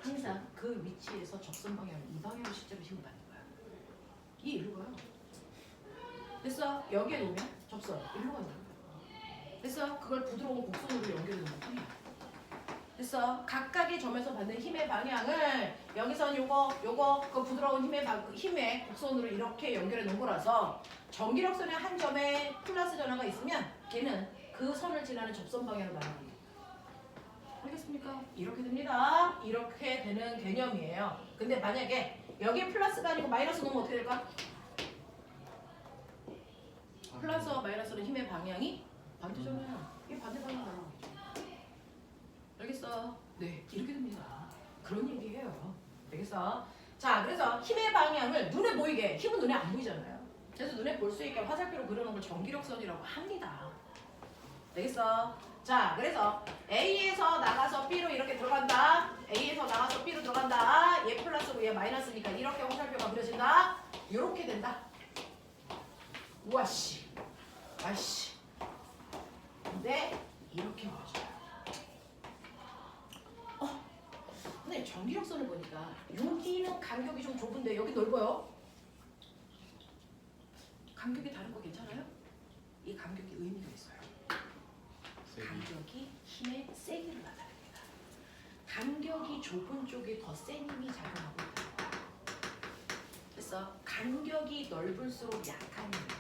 항상 그 위치에서 적선 방향, 이 방향으로 실제로 힘을 받는 거야. 이 일로 가요. 됐어? 여기에 놓으면 접선, 일로 간다는 거야. 됐어? 그걸 부드러운 곡선으로 연결해 놓는 거야. 됐어? 각각의 점에서 받는 힘의 방향을 여기선 요거 그 부드러운 힘의 곡선으로 이렇게 연결해 놓은 거라서 전기력선의 한 점에 플러스 전화가 있으면 걔는 그 선을 지나는 접선 방향을 말하는 거예요. 알겠습니까? 이렇게 됩니다. 이렇게 되는 개념이에요. 근데 만약에 여기에 플러스가 아니고 마이너스 놓으면 어떻게 될까? 플러스와 마이너스는 힘의 방향이 반대잖아요. 이게 반대 방향 나오겠죠. 알겠어? 네, 이렇게 됩니다. 그런 얘기예요. 알겠어? 자, 그래서 힘의 방향을 눈에 보이게, 힘은 눈에 안 보이잖아요. 그래서 눈에 볼 수 있게 화살표로 그려놓은 걸 전기력선이라고 합니다. 알겠어? 자, 그래서 A에서 나가서 B로 이렇게 들어간다. A에서 나가서 B로 들어간다. 얘 플러스고 얘 마이너스니까 이렇게 화살표가 그려진다. 이렇게 된다. 우와씨. 아씨. 근데 이렇게 그려져요. 근데 전기력선을 보니까 여기는 간격이 좀 좁은데 여기 넓어요. 간격이 다른 거 괜찮아요? 이 간격이 의미가 있어요. 간격이 힘의 세기를 나타냅니다. 간격이 좁은 쪽에 더 센 힘이 작용하고 있다. 됐어? 됐어? 간격이 넓을수록 약한 힘입니다.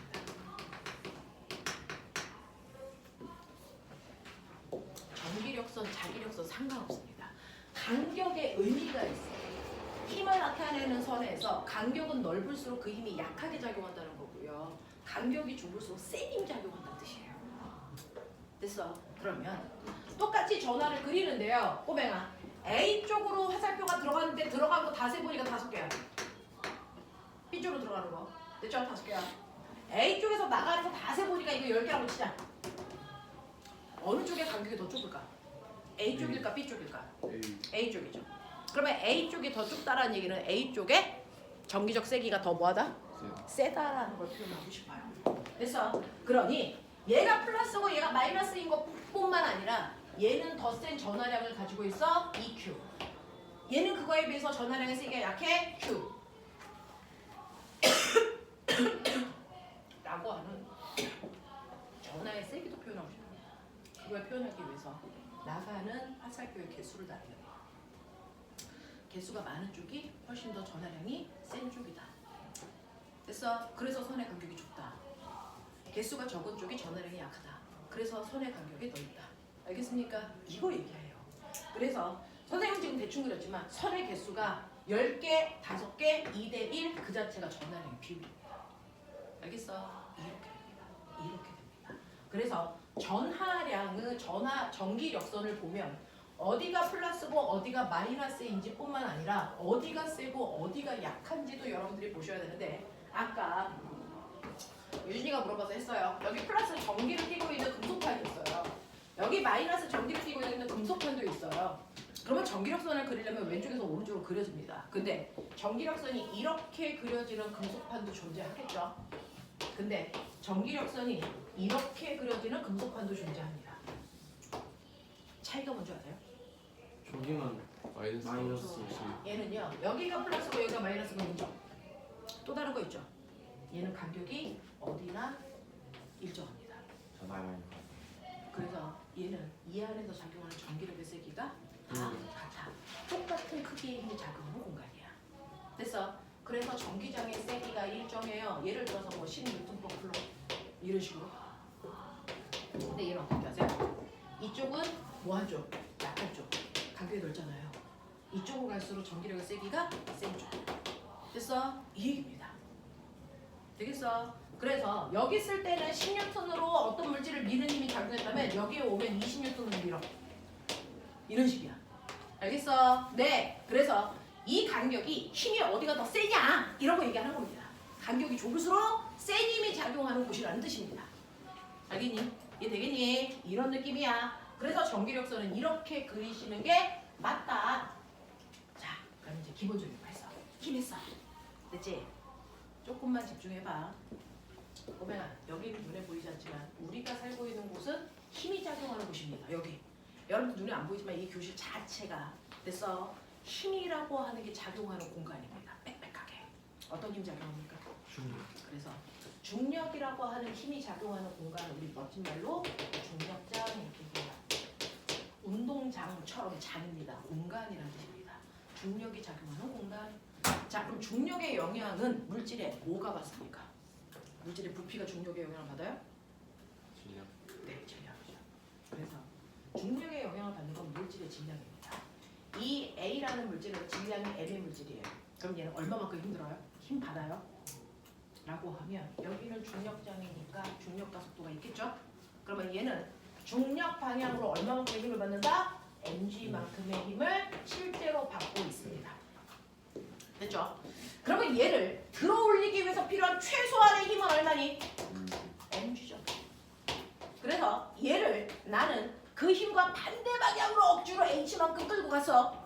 전기력선, 자기력선 상관없습니다. 간격에 의미가 있어요. 힘을 나타내는 선에서 간격은 넓을수록 그 힘이 약하게 작용한다는 거고요. 간격이 좁을수록 센 힘 작용한다는 뜻이에요. 됐어? 그러면 똑같이 전화를 그리는데요. 꼬맹아, A 쪽으로 화살표가 들어갔는데 들어간 거 다 세보니까 5개야. B 쪽으로 들어가는 거. 됐죠? 5개야. A 쪽에서 나가는 거 다 세보니까 이거 10개라고 치자. 어느 쪽에 간격이 더 좁을까? A 쪽일까? B 쪽일까? A 쪽이죠. 그러면 A 쪽이 더 좁다라는 얘기는 A 쪽에 전기적 세기가 더 뭐하다? 세다라는 걸 표현하고 싶어요. 그래서 그러니 얘가 플러스고 얘가 마이너스인 것뿐만 아니라 얘는 더 센 전하량을 가지고 있어 EQ. 얘는 그거에 비해서 전하량의 세기가 약해 Q. 라고 하는 전하의 세기도 표현하고 싶어요. 그걸 표현하기 위해서 나가는 화살표의 개수를 다르게 해요. 개수가 많은 쪽이 훨씬 더 전하량이 센 쪽이다. 됐어? 그래서 선의 간격이 좁다. 개수가 적은 쪽이 전하량이 약하다. 그래서 선의 간격이 넓다. 알겠습니까? 이거 얘기해요. 그래서 선생님 지금 대충 그렸지만 선의 개수가 10개, 5개, 2대1 그 자체가 전하량의 비율입니다. 알겠어? 이렇게 됩니다. 이렇게 됩니다. 그래서 전하량의 전기력선을 보면 어디가 플러스고 어디가 마이너스인지 뿐만 아니라 어디가 세고 어디가 약한지도 여러분들이 보셔야 되는데 아까 유진이가 물어봐서 했어요. 여기 플러스 전기를 띄고 있는 금속판이 있어요. 여기 마이너스 전기를 띄고 있는 금속판도 있어요. 그러면 전기력선을 그리려면 왼쪽에서 오른쪽으로 그려집니다. 근데 전기력선이 이렇게 그려지는 금속판도 존재하겠죠. 근데 전기력선이 이렇게 그려지는 금속판도 존재합니다. 차이가 뭔지 아세요? 저기만 마이너스. 얘는요. 여기가 플러스고 여기가 마이너스고 인정. 또 다른 거 있죠. 얘는 간격이 어디나 일정합니다. 그래서 얘는 이 안에서 작용하는 전기력의 세기가 다 같아. 똑같은 크기의 힘이 작용하는 공간이야. 그래서 전기장의 세기가 일정해요. 예를 들어서 뭐 10N per Coulomb 이런 식으로. 근데 얘는 어떻게 하세요? 이쪽은 뭐한 쪽? 약한 쪽. 간격이 넓잖아요. 이쪽으로 갈수록 전기력의 세기가 센 쪽. 됐어? 이 얘기입니다. 되겠어? 그래서 여기 쓸 때는 10N으로 어떤 물질을 미는 힘이 작용했다면 여기에 오면 20N으로 밀어. 이런 식이야. 알겠어? 네. 그래서 이 간격이 힘이 어디가 더 세냐 이런 거 얘기하는 겁니다. 간격이 좁을수록 센 힘이 작용하는 곳이라는 뜻입니다. 알겠니? 이해 되겠니? 이런 느낌이야. 그래서 전기력선은 이렇게 그리시는 게 맞다. 자, 그럼 이제 기본적인 거 했어. 힘했어. 됐지? 조금만 집중해봐. 꼬맹아, 여기는 눈에 보이지 않지만 우리가 살고 있는 곳은 힘이 작용하는 곳입니다. 여기. 여러분 눈에 안 보이지만 이 교실 자체가 됐어. 힘이라고 하는 게 작용하는 공간입니다. 빽빽하게. 어떤 힘 작용합니까? 중력. 그래서 중력이라고 하는 힘이 작용하는 공간을 우리 멋진 말로 중력장 이렇게 얘기해요. 운동장처럼 장입니다. 공간이라는 뜻입니다. 중력이 작용하는 공간. 자, 그럼 중력의 영향은 물질에 뭐가 받습니까? 물질의 부피가 중력의 영향을 받아요? 네, 질량이죠. 그래서 중력의 영향을 받는 건 물질의 질량입니다. 이 A라는 물질은 질량이 M의 물질이에요. 그럼 얘는 얼마만큼 힘들어요? 힘 받아요? 라고 하면 여기는 중력장이니까 중력과 속도가 있겠죠? 그러면 얘는 중력 방향으로 얼마만큼의 힘을 받는다? mg만큼의 힘을 실제로 받고 있습니다. 됐죠? 그러면 얘를 들어올리기 위해서 필요한 최소한의 힘은 얼마니? mg죠. 그래서 얘를 나는 그 힘과 반대 방향으로 억지로 h만큼 끌고 가서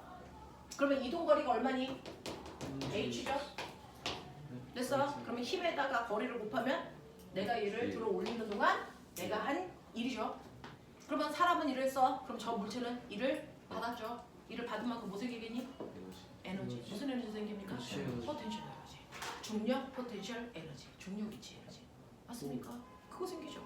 그러면 이동거리가 얼마니? h죠? 됐어? 그러면 힘에다가 거리를 곱하면 내가 얘를 들어 올리는 동안 내가 한 1이죠. 그러면 사람은 1을 써. 그럼 저 물체는 1을 받았죠. 1을 받은 만큼 뭐 생기겠니? 에너지. 무슨 에너지 생깁니까? 포텐셜 에너지. 중력, 포텐셜 에너지. 중력 이치 에너지. 맞습니까? 그거 생기죠.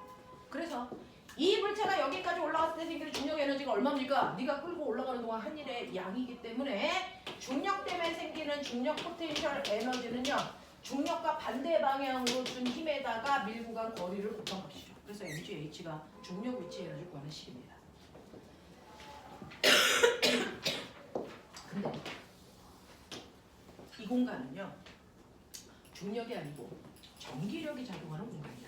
그래서 이 물체가 여기까지 올라갔을 때 생기는 중력 에너지가 얼마입니까? 네가 끌고 올라가는 동안 한 일의 양이기 때문에 중력 때문에 생기는 중력 포텐셜 에너지는요. 중력과 반대 방향으로 준 힘에다가 밀고 간 거리를 곱한 값이죠. 그래서 mgh가 중력 위치 에너지 구하는 식입니다. 근데 이 공간은요, 중력이 아니고 전기력이 작용하는 공간이야.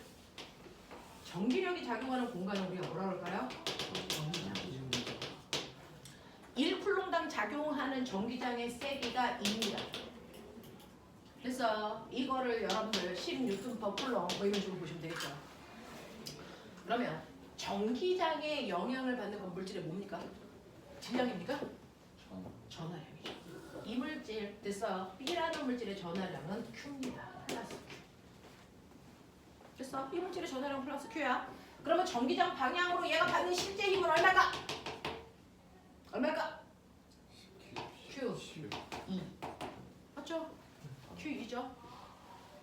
전기력이 작용하는 공간을 우리가 뭐라 그럴까요? 전기장. 1쿨롱당 작용하는 전기장의 세기가 2입니다. 그래서 이거를 여러분들 10N/쿨롱 뭐 이런 식으로 보시면 되겠죠. 그러면 전기장에 영향을 받는 건 물질이 뭡니까? 질량입니까? 전하량이죠. 이 물질, 됐어. B라는 물질의 전하량은 Q입니다. 플러스 Q. 됐어. 이 물질의 전하량 플러스 Q야. 그러면 전기장 방향으로 얘가 받는 실제 힘은 얼마일까? 얼마일까? Q 2. 맞죠? Q 2죠.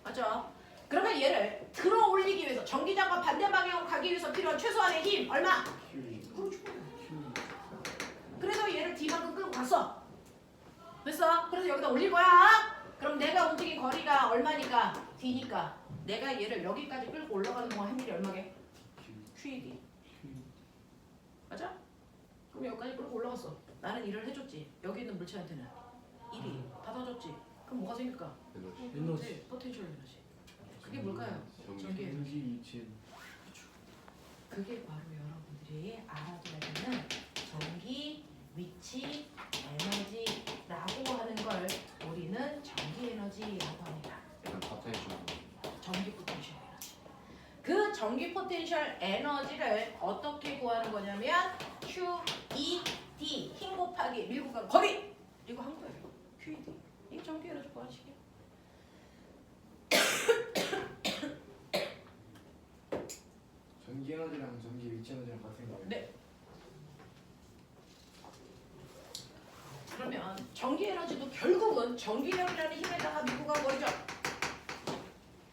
맞죠? 그러면 얘를 들어 올리기 위해서 전기장과 반대 방향으로 가기 위해서 필요한 최소한의 힘 얼마? 그렇죠. 그래서 얘를 D만큼 끌고 갔어. 됐어? 그래서 여기다 올릴 거야. 그럼 내가 움직인 거리가 얼마니까? D니까 내가 얘를 여기까지 끌고 올라가는 동안 힘이 얼마게? QED. 맞아? 그럼 여기까지 끌고 올라갔어. 나는 일을 해줬지. 여기 있는 물체한테는 1이 받아줬지. 그럼 뭐가 생길까? 에너지. 포텐셜 에너지. 그게 뭘까요? 전기 에너지. 전기 위치. 그게 바로 여러분들이 알아둬야 되는 전기 위치 에너지라고 하는 걸 우리는 전기 에너지라고 합니다. 전기 포텐셜 에너지. 그 전기 포텐셜 에너지를 어떻게 구하는 거냐면 QED 힘 곱하기 밀고 간 거리 이거 한 거예요. QED 이 전기 에너지 구하는 식이에요. 전기 에너지랑 전기 위치 에너지랑 같은 거예요? 네. 그러면 전기 에너지도 결국은 전기력이라는 힘에다가 밀고 간 거리죠.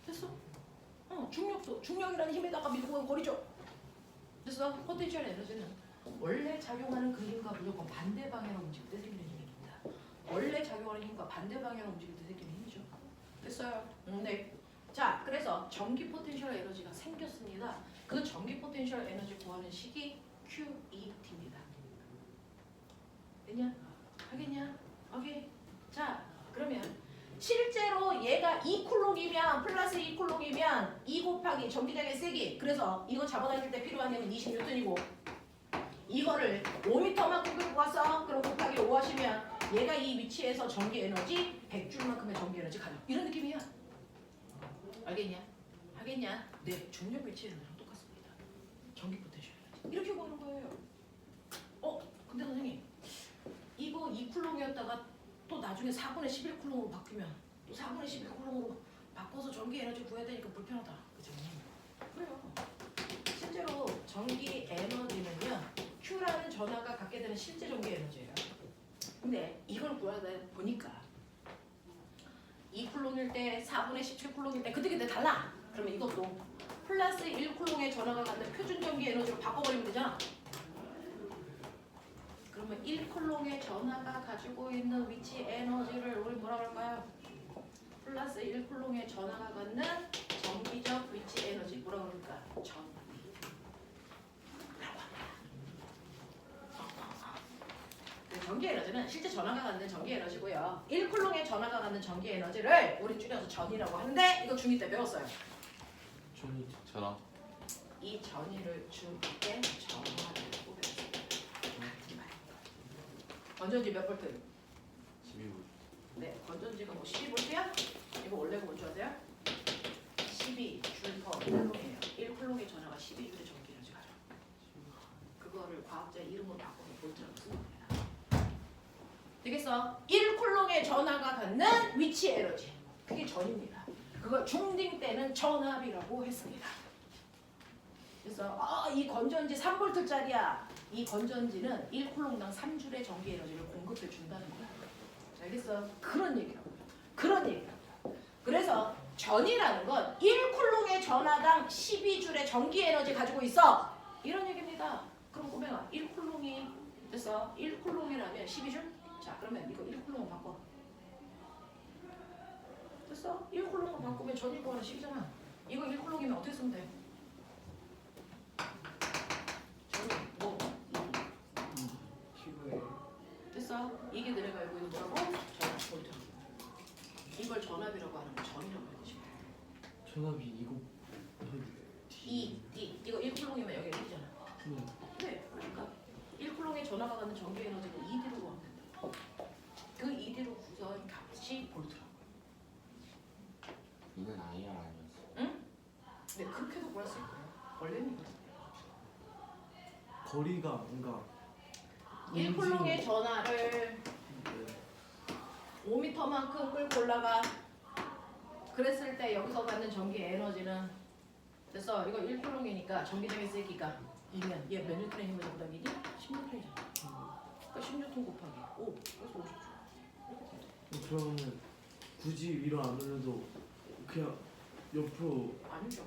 됐어? 중력도 중력이라는 힘에다가 밀고 간 거리죠. 됐어? 포텐셜 에너지는 원래 작용하는 그 힘과 무조건 반대 방향으로 움직일 때 생기는 힘입니다. 원래 작용하는 힘과 반대 방향으로 움직일 때 생기는 힘이죠. 됐어요? 네. 자, 그래서 전기 포텐셜 에너지가 생겼습니다. 그 전기 포텐셜 에너지 구하는 식이 QET입니다. 됐냐? 하겠냐? 오케이. 자, 그러면 실제로 얘가 2쿨롱이면 플러스 2쿨롱이면 2 곱하기 전기장의 세기. 그래서 이거 잡아당길 때 필요한 힘은 20N이고 이거를 5m만큼 끌고 왔어. 그럼 곱하기 5 하시면 얘가 이 위치에서 전기 에너지 100줄만큼의 전기 에너지 가져. 이런 느낌이야. 알겠냐? 하겠냐? 네, 중력 위치 에너지랑 똑같습니다. 전기 포텐셜 에너지. 이렇게 보는 거예요. 근데 선생님 이거 2쿨롱이었다가 또 나중에 4분의 11쿨롱으로 바뀌면 또 4분의 11쿨롱으로 바꿔서 전기 에너지 구해야 되니까 불편하다. 그죠? 그래요. 실제로 전기 에너지는요. Q라는 전하가 갖게 되는 실제 전기 에너지예요. 근데 이걸 구하다 보니까 2쿨롱일 때 4분의 17쿨롱일 때 그때 달라. 그러면 이것도 플러스 1쿨롱의 전하가 갖는 표준 전기 에너지로 바꿔버리면 되잖아. 그러면 1쿨롱의 전하가 가지고 있는 위치 에너지를 우리 뭐라 그럴까요? 플러스 1쿨롱의 전하가 갖는 전기적 위치 에너지 뭐라 그럴까? 전비라고 합니다. 전기 에너지는 실제 전하가 갖는 전기 에너지고요. 1쿨롱의 전하가 갖는 전기 에너지를 우리 줄여서 전이라고 하는데 이거 중2 때 배웠어요. 전화. 이 전이를 중2 때 전하라고 배웠어요. 건전지 몇 볼트? 12V. 네, 건전지가 뭐 12볼트야? 이거 원래가 뭔 줄 아세요? 12줄/쿨롱이에요. 1쿨롱의 전하가 12줄의 전기 에너지 가져. 그거를 과학자 이름으로 바꿔서 볼트라고 쓰는 겁니다. 되겠어? 1쿨롱의 전하가 갖는 위치 에너지. 그게 전입니다. 그걸 중딩 때는 전압이라고 했습니다. 그래서 이 건전지 3볼트짜리야. 이 건전지는 1쿨롱당 3줄의 전기 에너지를 공급해 준다는 거야. 알겠어? 그런 얘기라고요. 그런 얘기라고요. 그래서 전이라는 건 1쿨롱의 전하당 12줄의 전기 에너지 가지고 있어. 이런 얘기입니다. 그럼 꼬맹아 1쿨롱이 됐어? 1쿨롱이라면 12줄? 자 그러면 이거 1쿨롱 바꿔. 됐어? 됐어? 1쿨롱만 바꾸면 전일구하는 식이잖아. 이거 1쿨롱이면 어떻게 쓰면 돼? 뭐? Q에 됐어? 이게 내가 알고 있는 뭐라고? 전압 볼트. 이걸 전압이라고 하는 거 전이라고 해야지. 전압이 이거 D 이거 1쿨롱이면 여기 1이잖아. 네. 네, 그러니까 1쿨롱의 전화가 가는 전기 에너지를 ED로 구하면 된다. 그 ED로 구성한 값이 볼트라고. 이건 IR 아니었어. 응? 네, 그렇게도 구할 수 있고요. 원래는 이거죠. 거리가 뭔가 1쿨롱의 전화를 네. 5m만큼 끌고 올라가. 그랬을 때 여기서 갖는 전기 에너지는 됐어. 이거 1쿨롱이니까 전기적인 세기가 2면 얘 몇 뉴턴의 힘을 잡다기니? 10뉴턴이잖아. 그러니까 10뉴턴 곱하기 5. 그래서 50조. 이렇게 된다. 그러면 굳이 위로 안 올려도 그냥 옆으로 아니죠.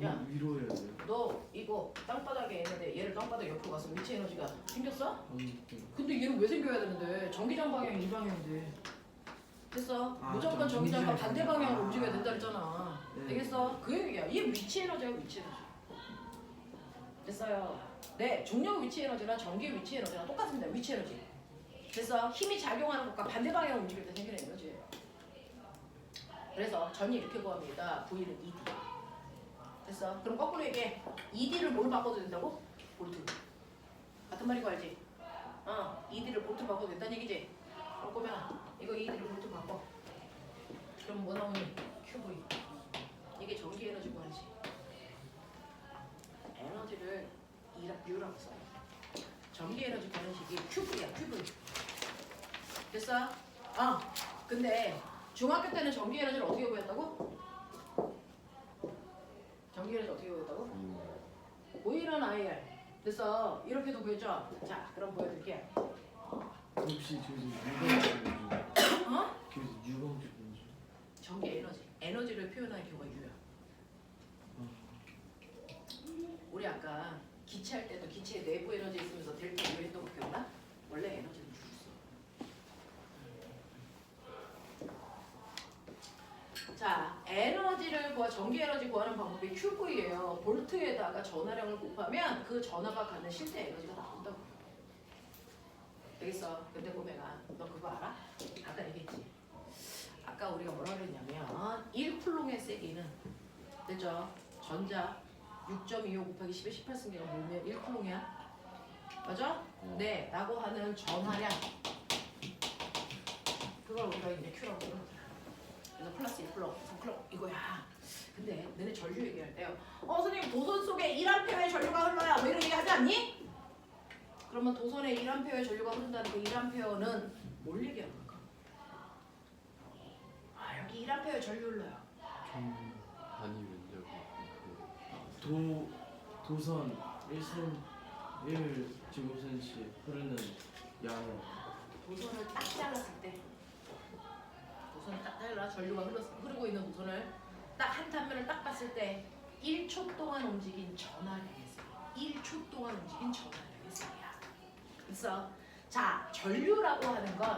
야. 위로 해야 돼요? 너 이거 땅바닥에 있는데 얘를 땅바닥 옆으로 가서 위치 에너지가 생겼어? 아니 근데 얘는 왜 생겨야 되는데 전기장 방향이 이 방향인데 됐어? 아, 무조건 좀 전기장과 전기장 반대 방향으로 방향. 움직여야 된다 그랬잖아. 네. 되겠어? 그 얘기야. 얘 위치 에너지야 위치 에너지. 됐어요. 네, 중력 위치 에너지랑 전기 위치 에너지랑 똑같습니다. 위치 에너지. 됐어? 힘이 작용하는 것과 반대 방향으로 움직일 때 생기는 에너지예요. 그래서 전이 이렇게 구합니다. V는 ED. 됐어? 그럼 거꾸로 얘기해. ED를 뭘 바꿔도 된다고? 볼트. 같은 말인 거 알지? ED를 볼트 바꿔도 된다는 얘기지? 그럼 꼬면 이거 ED를 볼트 바꿔. 그럼 뭐 나오니? QV. 이게 전기 에너지 구하지. 에너지를 U라고 써요. 전기 에너지 구하는 식이 QV야, QV. 됐어? 근데 중학교 때는 전기 에너지를 어떻게 구했다고? 전기 에너지 어떻게 구했다고? V는 IR. 됐어? 이렇게도 구했죠? 자, 그럼 보여드릴게. 혹시 저기 유광 어? 그래서 유광 주는지 전기 에너지. 에너지를 표현하는 경우가 U야. 우리 아까 기체할 때도 기체에 내부 에너지 있으면서 델타 U 했던 거 기억나? 원래 에너지는 U였어. 자, 에너지를 전기 에너지 구하는 방법이 QV예요. 볼트에다가 전하량을 곱하면 그 전하가 갖는 실제 에너지가 나온다고. 되겠어? 근데 꼬매가 너 그거 알아? 아까 얘기했지. 아까 우리가 뭐라 그랬냐면 1쿨롱의 세기는 됐죠? 전자 6.25 곱하기 10의 18승계가 뭐면 1쿨롱이야? 맞아? 네, 라고 하는 전하량 그걸 우리가 이제 Q라고 그러거든. 그래서 플러스 1쿨롱, 3쿨롱 이거야. 근데 너네 전류 얘기할 때요. 선생님 도선 속에 1A의 전류가 흘러야 뭐 이런 얘기 하지 않니? 그러면 도선에 1A의 전류가 흐른다는 그 1A는 뭘 얘기하는 걸까? 여기 1A의 전류 흘러요. 아니 면적 도선 1제곱센치 흐르는 양 도선을 딱 잘랐을 때 도선을 딱 잘라 전류가 흐르고 있는 도선을 딱 한 단면을 딱 봤을 때 1초 동안 움직인 전하량의 세기 1초 동안 움직인 전하량의 세기야. 그래서 자, 전류라고 하는 건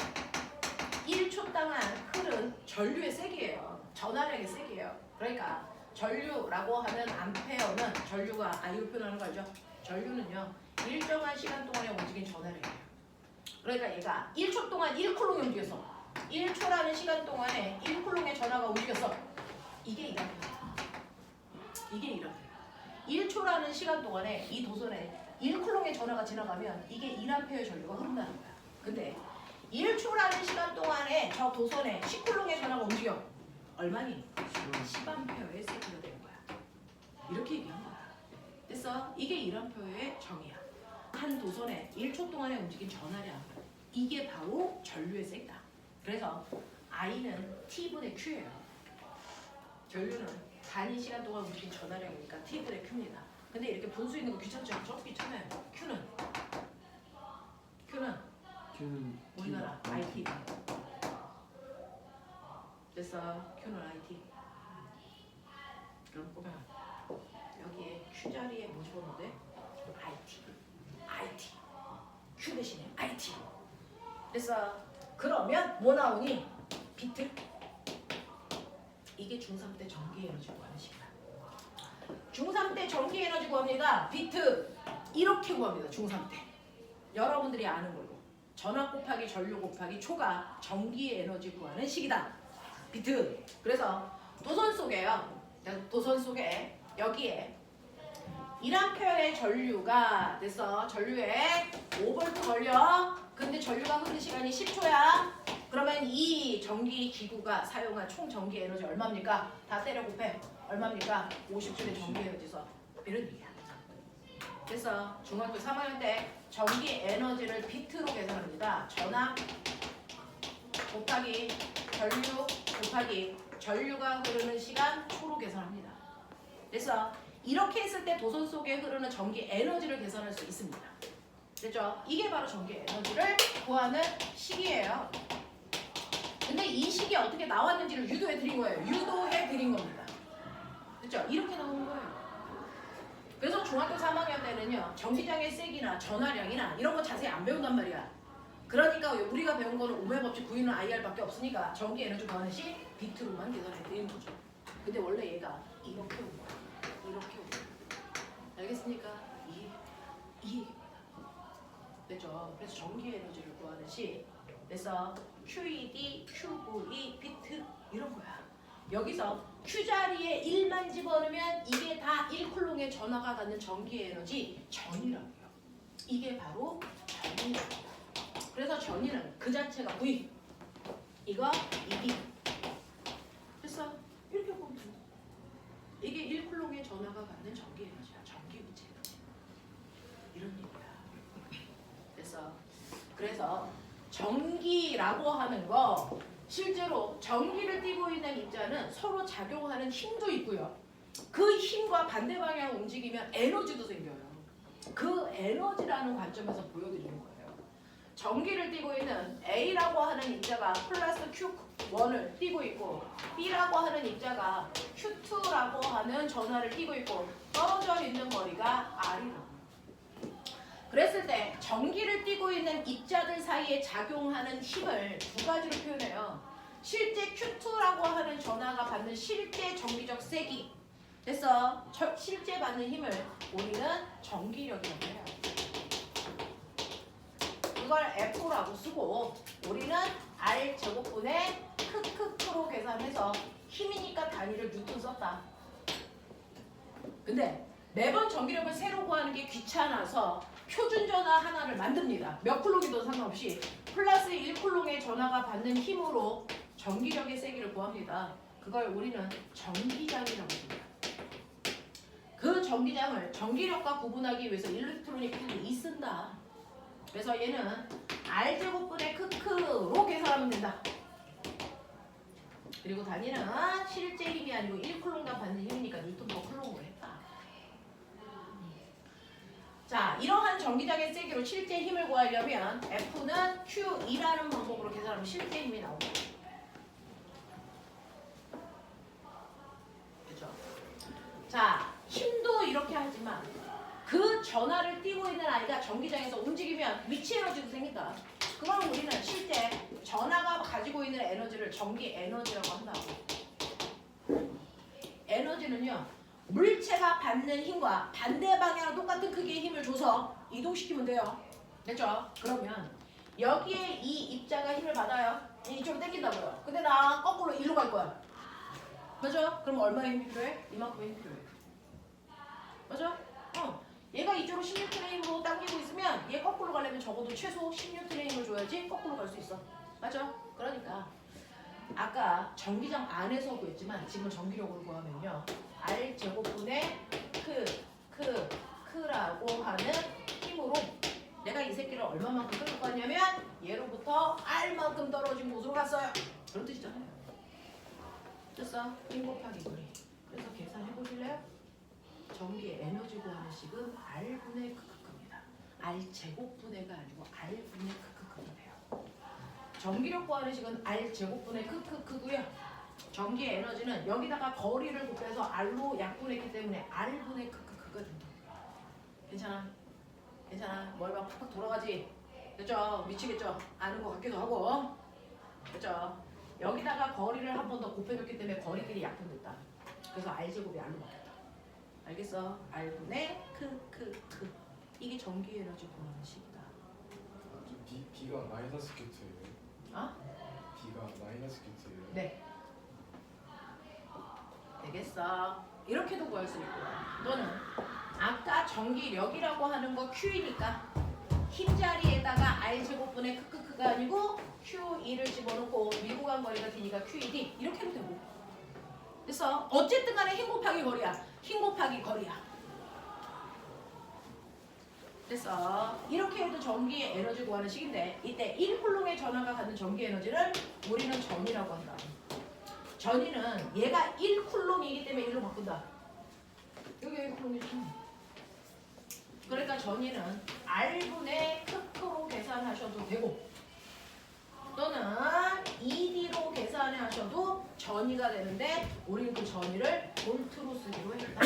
1초 동안 흐른 전류의 세기예요. 전하량의 세기예요. 그러니까 전류라고 하는 암페어는 전류가 이거 표현하는 거 알죠? 전류는요 일정한 시간 동안에 움직인 전하량이에요. 그러니까 얘가 1초 동안 1쿨롱이 움직였어. 1초라는 시간 동안에 1쿨롱의 전하가 움직였어. 이게 1암페어야. 이게 1암페어야. 1초라는 시간 동안에 이 도선에 1쿨롱의 전하가 지나가면 이게 1암페어의 전류가 흐른다는 거야. 근데 1초라는 시간 동안에 저 도선에 10쿨롱의 전하가 움직여. 얼마니? 10암페어의 세기가 되는 거야. 이렇게 얘기한 거야. 됐어? 이게 1암페어의 정의야. 한 도선에 1초 동안에 움직인 전하량. 이게 바로 전류의 세기다. 그래서 I는 T분의 Q예요. 전류는 단위 시간 동안 움직인 전하량이니까 T분의 Q입니다. 근데 이렇게 분수 있는 거 귀찮지 않죠? 귀찮아요. Q는 우리나라 IT. 됐어. Q는 IT. 그럼 보면 여기에 Q 자리에 뭐 집어넣는데? IT. Q 대신에 IT. 됐어. 그러면 뭐 나오니? 비트. 이게 중3 때 전기 에너지 구하는 식이다. 중3 때 전기 에너지 구합니다. 비트 이렇게 구합니다. 중3 때. 여러분들이 아는 걸로. 전압 곱하기 전류 곱하기 초가 전기 에너지 구하는 식이다. 비트. 그래서 도선 속에요. 도선 속에 여기에 1A의 전류가 됐어. 전류에 5V 걸려. 근데 전류가 흐르는 시간이 10초야. 그러면 이 전기 기구가 사용한 총 전기 에너지 얼마입니까? 다 때려 곱해. 얼마입니까? 50J의 전기 에너지서 이런 얘기야. 그래서 중학교 3학년 때 전기 에너지를 비트로 계산합니다. 전압 곱하기 전류 곱하기 전류가 흐르는 시간 초로 계산합니다. 그래서 이렇게 했을 때 도선 속에 흐르는 전기 에너지를 계산할 수 있습니다. 됐죠? 이게 바로 전기 에너지를 구하는 식이에요. 근데 이 식이 어떻게 나왔는지를 유도해 드린 거예요. 유도해 드린 겁니다. 됐죠? 이렇게 나오는 거예요. 그래서 중학교 3학년 때는요. 전기장의 세기나 전화량이나 이런 거 자세히 안 배운단 말이야. 그러니까 우리가 배운 거는 오메 법칙 9있는 IR밖에 없으니까 전기 에너지 구하는 식 비트로만 계산해 드리는 거죠. 근데 원래 얘가 이렇게 온 거야. 이렇게 온 거야. 알겠습니까? 이 됐죠? 그래서 전기 에너지를 구하는 식 그래서 QED, QVE, 비트 이런 거야. 여기서 Q 자리에 1만 집어넣으면 이게 다 1쿨롱의 전화가 갖는 전기 에너지 전이라고요. 이게 바로 전이랍니다. 그래서 전이는 그 자체가 V 이거 ED 됐어? 이렇게 보면 돼. 이게 1쿨롱의 전화가 갖는 전기 에너지야. 전기 위치 에너지 이런 얘기야. 그래서 전기라고 하는 거 실제로 전기를 띠고 있는 입자는 서로 작용하는 힘도 있고요. 그 힘과 반대 방향 움직이면 에너지도 생겨요. 그 에너지라는 관점에서 보여드리는 거예요. 전기를 띠고 있는 A라고 하는 입자가 플러스 Q1을 띠고 있고 B라고 하는 입자가 Q2라고 하는 전하를 띠고 있고 떨어져 있는 거리가 R이라고. 그랬을 때 전기를 띠고 있는 입자들 사이에 작용하는 힘을 두 가지로 표현해요. 실제 Q2라고 하는 전하가 받는 실제 전기적 세기 됐어? 실제 받는 힘을 우리는 전기력이라고 해요. 이걸 F라고 쓰고 우리는 R 제곱분의 크크크로 계산해서 힘이니까 단위를 뉴턴 썼다. 근데 매번 전기력을 새로 구하는 게 귀찮아서 표준 전화 하나를 만듭니다. 몇 쿨롱이든 상관없이 플러스 1쿨롱의 전화가 받는 힘으로 전기력의 세기를 구합니다. 그걸 우리는 전기장이라고 합니다. 그 전기장을 전기력과 구분하기 위해서 일렉트로닉 필드 2 쓴다. 그래서 얘는 R제곱분의 크크로 계산하면 된다. 그리고 단위는 실제 힘이 아니고 1쿨롱과 받는 힘이니까 뉴턴 퍼 쿨롱으로 했다. 자, 이러한 전기장의 세기로 실제 힘을 구하려면 F는 Q2라는 방법으로 계산하면 실제 힘이 나옵니다. 그렇죠? 자, 힘도 이렇게 하지만 그 전하를 띄고 있는 아이가 전기장에서 움직이면 위치 에너지도 생긴다. 그걸 우리는 실제 전하가 가지고 있는 에너지를 전기 에너지라고 한다고. 에너지는요. 물체가 받는 힘과 반대 방향으로 똑같은 크기의 힘을 줘서 이동시키면 돼요. 됐죠? 그러면 여기에 이 입자가 힘을 받아요. 이쪽으로 당긴다고요. 근데 나 거꾸로 일로 갈 거야. 맞아? 그럼 얼마의 힘이 필요해? 이만큼의 힘이 필요해. 맞아? 얘가 이쪽으로 16N의 힘으로 당기고 있으면 얘 거꾸로 가려면 적어도 최소 16N의 힘을 줘야지 거꾸로 갈 수 있어. 맞아? 그러니까 아까 전기장 안에서 구했지만 지금 전기력으로 구하면요. R 제곱분의 크라고 하는 힘으로 내가 이 새끼를 얼마만큼 끌고 갔냐면 얘로부터 R만큼 떨어진 곳으로 갔어요. 그런 뜻이잖아요. 됐어? 1 곱하기 2. 그래서 계산해 보실래요? 전기의 에너지 구하는 식은 R분의 크크크입니다. R 제곱분의가 아니고 R분의 크크크가 돼요. 전기력 구하는 식은 R 제곱분의 크크크고요. 전기의 에너지는 여기다가 거리를 곱해서 R로 약분했기 때문에 R분의 크크크가 된다. 괜찮아? 괜찮아? 머리 막 팍팍 돌아가지? 됐죠? 미치겠죠? 아는 것 같기도 하고. 됐죠? 여기다가 거리를 한 번 더 곱해줬기 때문에 거리끼리 약분됐다. 그래서 R제곱이 R로 바뀌었다. 알겠어? R분의 크. 이게 전기 에너지 구하는 식이다. B가 마이너스 q2예요. 어? B가 마이너스 q2예요. 네. 되겠어. 이렇게도 구할 수 있고 또는 아까 전기력이라고 하는 거 Q이니까 힘자리에다가 R제곱분의 크크크가 아니고 Q2를 집어넣고 밀고 간 거리가 D니까 QED 이렇게 해도 되고 그래서 어쨌든 간에 힘 곱하기 거리야. 힘 곱하기 거리야. 그래서 이렇게 해도 전기 에너지 구하는 식인데 이때 1쿨롱의 전하가 갖는 전기 에너지를 우리는 전이라고 한다. 전이는 얘가 1쿨롱이기 때문에 1로 바꾼다. 여기 1쿨롱이죠. 그러니까 전이는 R분의 크크로 계산하셔도 되고 또는 ED로 계산하셔도 전이가 되는데 우리는 그 전이를 볼트로 쓰기로 했다.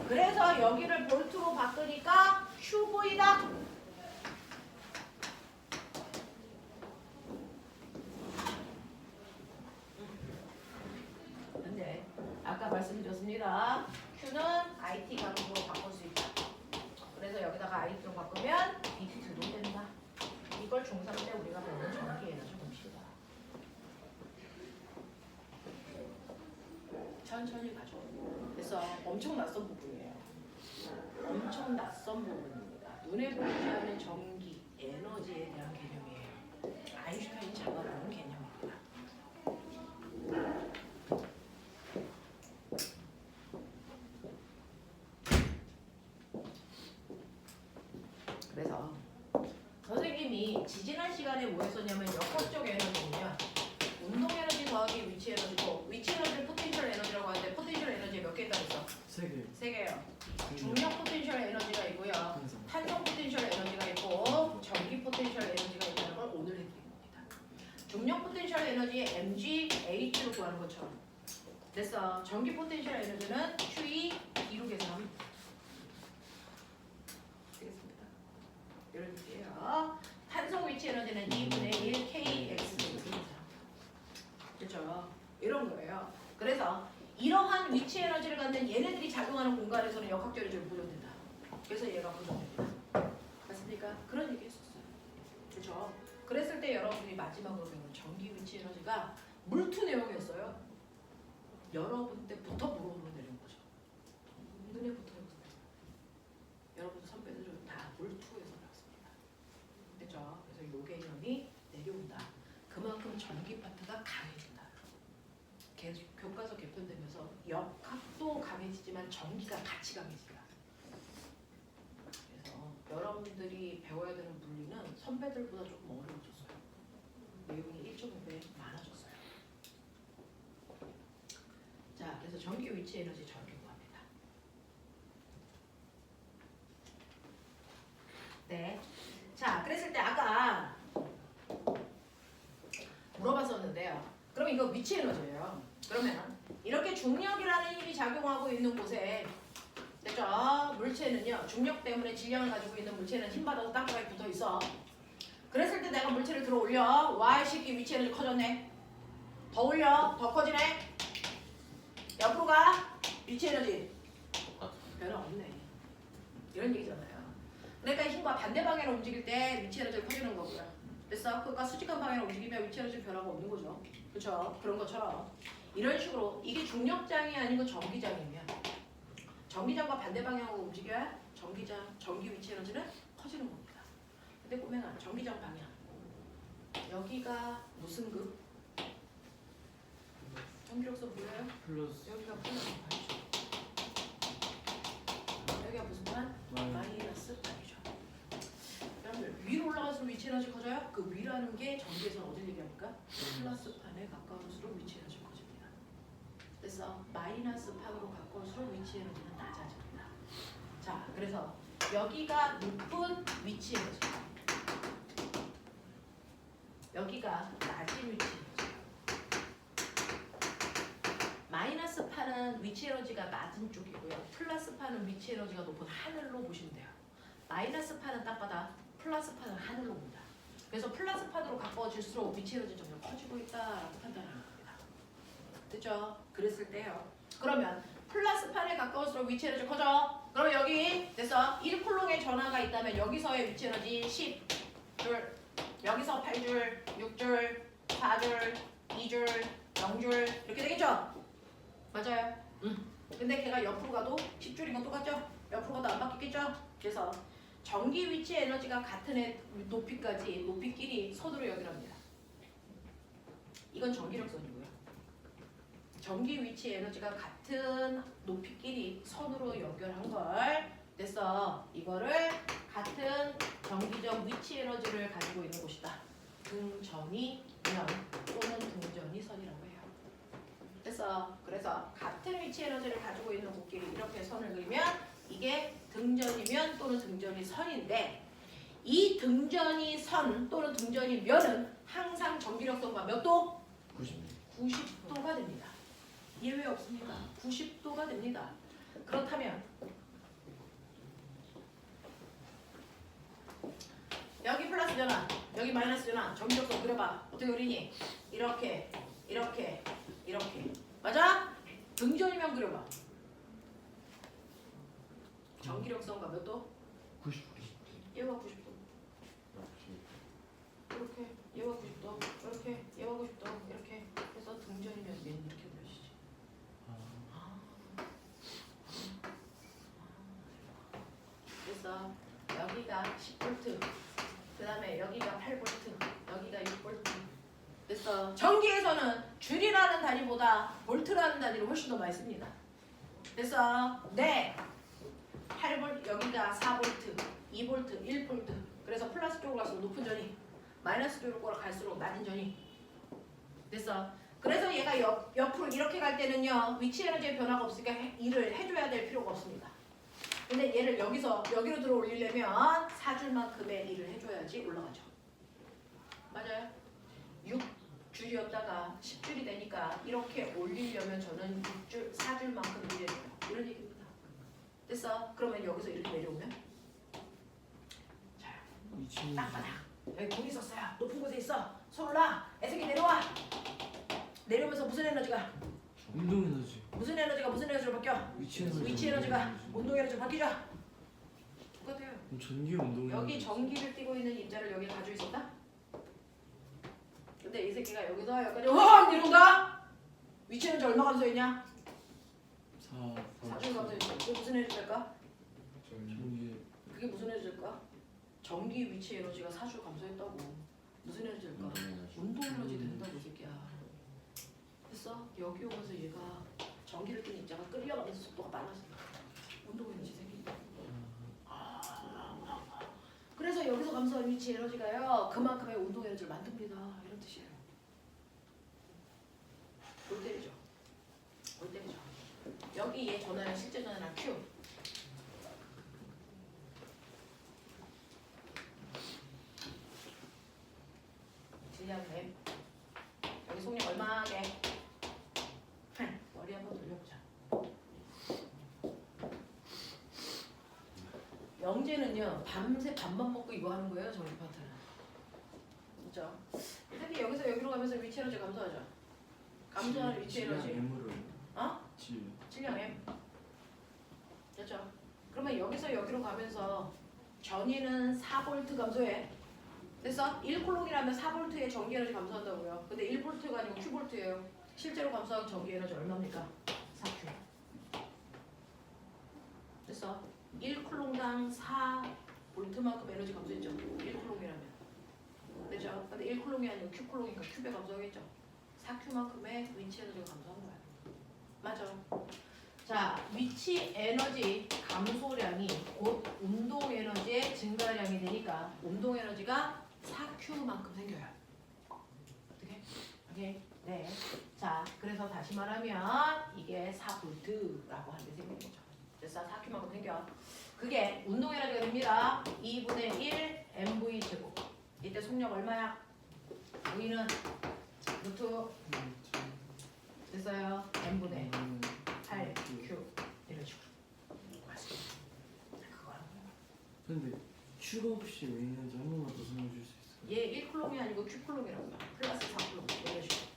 그래서 여기를 볼트로 바꾸니까 Q보이다. 근데 아까 말씀드렸습니다. Q는 IT 가격으로 바꿀 수 있다. 그래서 여기다가 IT로 바꾸면 BT도 된다. 이걸 중3 때 우리가 배우는 전기 에너지 공식이다. 천천히 가죠. 그래서 엄청 낯선 부분이에요. 엄청 낯선 부분입니다. 눈에 보이지 않는 전기, 에너지에 대한 개념이에요. 아인슈타인이 잡아놓은 개념입니다. 그래서 선생님이 지지난 시간에 뭐 했었냐면 역학적 에너지는요. 운동 에너지 더하기 위치 에너지고 위치 에너지를 포텐셜 에너지라고 하는데 포텐셜 에너지 몇 개 있다고 했어? 3개. 3개예요. 중력 포텐셜 에너지가 있고요. 항상. 탄성 포텐셜 에너지가 있고 전기 포텐셜 에너지가 있다는 걸 오늘 해드린 겁니다. 중력 포텐셜 에너지 mg h로 구하는 것처럼 됐어. 전기 포텐셜 에너지는 QE D로 계산하면 되겠습니다. 이런 식이에요. 탄소 위치 에너지는 2분의 1 kx 그렇죠? 이런 거예요. 그래서 이러한 위치 에너지를 갖는 얘네들이 작용하는 공간에서는 역학적 에너지를 보존된다. 그래서 얘가 보존됩니다. 맞습니까? 그런 얘기 했었어요. 그렇죠? 그랬을 때 여러분이 마지막으로 배운 전기 위치 에너지가 물투 내용이었어요. 여러분 때부터 물어보면 내려온 거죠. 눈에 붙어있어요. 여러분 선배들은 다 물투에서 나왔습니다. 그렇죠? 그래서 요 개념이 내려온다. 그만큼 전기 파트가 강해진다. 계속 교과서 개편되면서 역학도 강해지지만 전기가 같이 강해진다. 그래서 여러분들이 배워야 되는 물리는 선배들보다 조금 어려워졌어요. 내용이 1.5배 많아졌어요. 자, 그래서 전기 위치 에너지 저렇게 구합니다. 네. 자, 그랬을 때 아까 물어봤었는데요. 그럼 이거 위치 에너지예요. 그러면 이렇게 중력이라는 힘이 작용하고 있는 곳에 됐죠? 물체는요. 중력 때문에 질량을 가지고 있는 물체는 힘받아서 땅바닥에 붙어 있어. 그랬을 때 내가 물체를 들어 올려. Y식이 위치 에너지 커졌네. 더 올려. 더 커지네. 옆으로 가. 위치 에너지 변화 없네. 이런 얘기잖아요. 그러니까 힘과 반대 방향으로 움직일 때 위치 에너지가 커지는 거고요. 됐어? 그러니까 수직한 방향으로 움직이면 위치 에너지 변화가 없는 거죠. 그렇죠? 그런 것처럼 이런 식으로 이게 중력장이 아니고 전기장이면 전기장과 반대 방향으로 움직여야 전기 위치 에너지는 커지는 겁니다. 근데 보면 전기장 방향 여기가 무슨 급? 전기력서 보여요? 플러스. 여기가 플러스 반이죠. 여기가 무슨 반? 마이너스 반이죠. 그러면 위로 올라갈수록 위치 에너지 커져요? 그 위라는 게 전기에서는 어딜 얘기합니까? 플러스 판에 가까울수록 위치 에너지 커집니다. 그래서 마이너스 판으로 가까울수록 위치 에너지는 낮아집니다. 자, 그래서 여기가 높은 위치 에너지, 여기가 낮은 위치 에너지. 마이너스 판은 위치 에너지가 낮은 쪽이고요. 플러스 판은 위치 에너지가 높은 하늘로 보시면 돼요. 마이너스 파는 땅바닥, 플러스 파는 하늘로 옵니다. 그래서 플러스 파드로 가까워질수록 위치 에너지 점점 커지고 있다라고 판단하는 겁니다. 됐죠? 그랬을 때요. 그러면 플러스 판에 가까울수록 위치 에너지 커져. 그러면 여기 됐어. 1쿨롱의 전하가 있다면 여기서의 위치 에너지 10줄, 여기서 8줄, 6줄, 4줄, 2줄, 0줄 이렇게 되겠죠? 맞아요. 근데 걔가 옆으로 가도 10줄인 건 똑같죠? 옆으로 가도 안 바뀌겠죠? 그래서 전기 위치 에너지가 같은 높이까지 높이끼리 선으로 연결합니다. 이건 전기력선이고요. 전기 위치 에너지가 같은 높이끼리 선으로 연결한 걸 됐어. 이거를 같은 전기적 위치 에너지를 가지고 있는 곳이다. 등전이 면 또는 등전이 선이라고 해요. 됐어. 그래서 같은 위치 에너지를 가지고 있는 곳끼리 이렇게 선을 그리면 이게 등전이면 또는 등전이 선인데 이 등전이 선 또는 등전이 면은 항상 전기력선과 몇 도? 90도가 됩니다. 예외 없습니다. 90도가 됩니다. 그렇다면 여기 플러스 전환, 여기 마이너스 전환, 전기력선 그려봐. 어떻게 그리니? 이렇게, 이렇게, 이렇게. 맞아? 등전이면 그려봐. 전기력선과 몇 도? 90. 얘가 90도. 이렇게, 얘가 90도. 이렇게, 얘가 90도. 이렇게 해서 등전이면 얘는 이렇게 그려지지. 그래서 여기가 10V, 그 다음에 여기가 8V, 여기가 6V. 그래서 전기에서는 줄이라는 단위보다 볼트라는 단위를 훨씬 더 많이 씁니다. 그래서 네, 8V 여기가 4V, 2V, 1V. 그래서 플러스 쪽으로 갈수록 높은 전이, 마이너스 쪽으로 갈수록 낮은 전이. 됐어. 그래서 얘가 옆으로 이렇게 갈 때는요, 위치 에너지의 변화가 없으니까 일을 해줘야 될 필요가 없습니다. 근데 얘를 여기서 여기로 들어 올리려면 4줄만큼의 일을 해줘야지 올라가죠. 맞아요? 6줄이었다가 10줄이 되니까 이렇게 올리려면 저는 6줄, 4줄만큼 일해줘요. 이런 얘기입니다. 됐어? 그러면 여기서 이렇게 내려오면 자, 땅바닥. 여기 공이 있었어요. 높은 곳에 있어. 손 올라. 애새끼 내려와. 내려오면서 무슨 에너지가? 운동 에너지. 무슨 에너지가 무슨 에너지로 바뀌어? 위치 에너지가 운동 에너지로 바뀌죠? 똑같아요. 그럼 전기 운동 에너지. 여기 전기를 띠고 있는 입자를 여기 가지고 있었다? 근데 이 새끼가 여기서 여기까지 확 내려온다? 위치 에너지 얼마 감소했냐? 4줄 감소했지. 그게 무슨 에너지일까? 전기. 그게 무슨 에너지일까? 전기 위치 에너지가 4줄 감소했다고. 무슨 에너지일까? 운동 에너지 된다고 이 새끼야. 됐어? 여기 오면서 얘가 전기를 띠는 입자가 끌려가면서 속도가 빨라져. 운동 에너지 생긴다. 그래서 여기서 감소한 위치 에너지가요, 그만큼의 운동 에너지를 만듭니다. 이런 뜻이에요. 골 때리죠. 골 때리죠. 여기 얘 전화는 실제 전화는 Q. 질량 램. 여기 속력 얼마게? 머리 한번 돌려보자. 영재는요, 밤새 밥만 먹고 이거 하는 거예요, 전기 파트는. 그죠? 특히 여기서 여기로 가면서 위치 에너지 감소하죠. 감소하는 위치 에너지. M으로. 어? 질량 M. 됐죠? 그러면 여기서 여기로 가면서 전위는 4V 감소해. 됐어? 1쿨롱이라면 4V의 전기 에너지 감소한다고요. 근데 1V가 아니고 Q볼트예요. 실제로 감소한 전기 에너지 얼마입니까? 4Q. 됐어? 1쿨롱당 4V만큼 에너지 감소했죠. 1쿨롱이라면. 됐죠? 근데 1쿨롱이 아니고 Q쿨롱이니까 Q배 감소하겠죠. 4Q만큼의 위치 에너지가 감소한 거야. 맞아. 자, 위치 에너지 감소량이 곧 운동 에너지의 증가량이 되니까 운동 에너지가 4Q만큼 생겨요. 어떻게? 오케이. 네. 자, 그래서 다시 말하면 이게 4V라고 하는 게 생기는 거죠. 그래서 4Q만큼 생겨. 그게 운동 에너지가 됩니다. 2분의 1 mv 제곱. 이때 속력 얼마야? V는 루트 됐어요. m분의 8Q 이런 식으로. 맞습니다. 그거 하는 거야. 근데 추가 없이 왜 있는지 한 번만 더 설명해 줄 수 있어요? 얘 1쿨롱이 아니고 Q쿨롱이라고 봐. 플러스 4쿨롱 이런 식으로.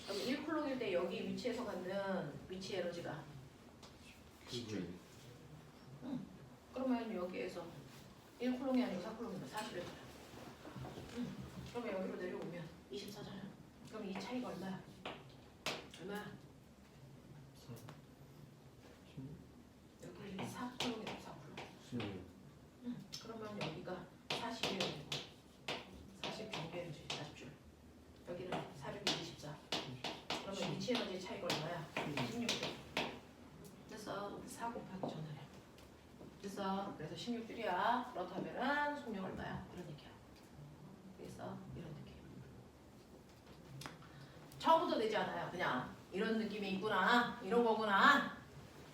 그럼 1쿨롱일 때 여기 위치에서 갖는 위치 에너지가 그게 그러면 여기에서 1쿨롱이 아니고 4쿨롱이면 40이잖아. 그러면 여기로 내려오면 24잖아. 그럼 이 차이가 얼마야? 얼마야? 4 여기 4쿨롱이라고 4쿨롱. 16 그러면 여기가 40이에요. 40 경계 에너지 40줄. 여기는 424. 그러면 위치 에너지 차이가 얼마야? 16줄. 됐어. 4 곱하기 전화래. 됐어. 그래서 16줄이야. 그렇다면은 속력 얼마야? 이런 얘기야. 그래서 이런 느낌. 처음부터 되지 않아요. 그냥 이런 느낌이 있구나. 이런 거구나.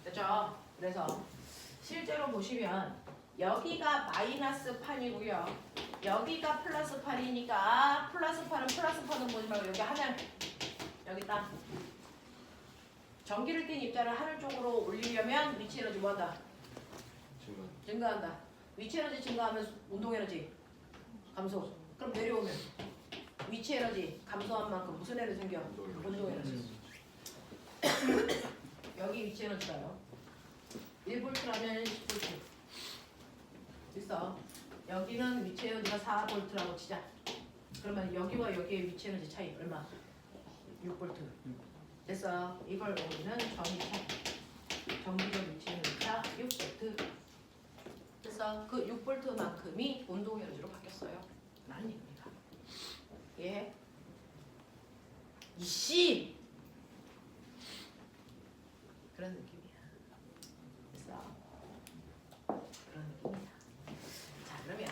됐죠? 그래서 실제로 보시면 여기가 마이너스 8이고요. 여기가 플러스 8이니까 플러스 8은 플러스 8은 보지 말고 여기 하늘 여기 딱 전기를 띤 입자를 하늘 쪽으로 올리려면 위치 에너지 뭐한다? 지금 증가한다. 위치 에너지 증가하면 운동 에너지 감소. 그럼 내려오면 위치 에너지 감소한 만큼 무슨 에너지 생겨? 운동 에너지. 여기 위치 에너지가요. 1볼트라면 10볼트. 있어. 여기는 위치 에너지가 4볼트라고 치자. 그러면 여기와 여기의 위치 에너지 차이 얼마? 6볼트. 됐어. 이걸 우리는 전위차. 전기적 위치 에너지가 6볼트. 그래서 그 6볼트만큼이 운동 에너지로 바뀌었어요. 라는 얘기입니다. 예. 이씨. 그런 느낌이야. 그래서 그런 느낌이야. 자, 그러면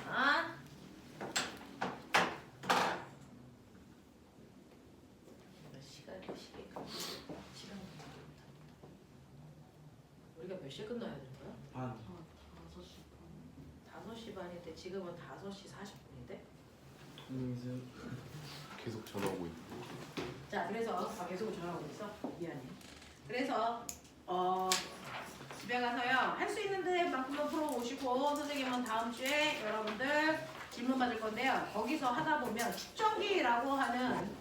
시간 우리가 몇 시에 끝나야 되는 거야? 반 5시 반인데 지금은 5시 40분인데. 안녕히 계세요. 계속 전화오고 있고. 자, 그래서 계속 전화오고 있어. 미안해. 그래서 집에 가서요 할 수 있는 데만큼만 풀어오시고 선생님은 다음 주에 여러분들 질문 받을 건데요. 거기서 하다 보면 축전기라고 하는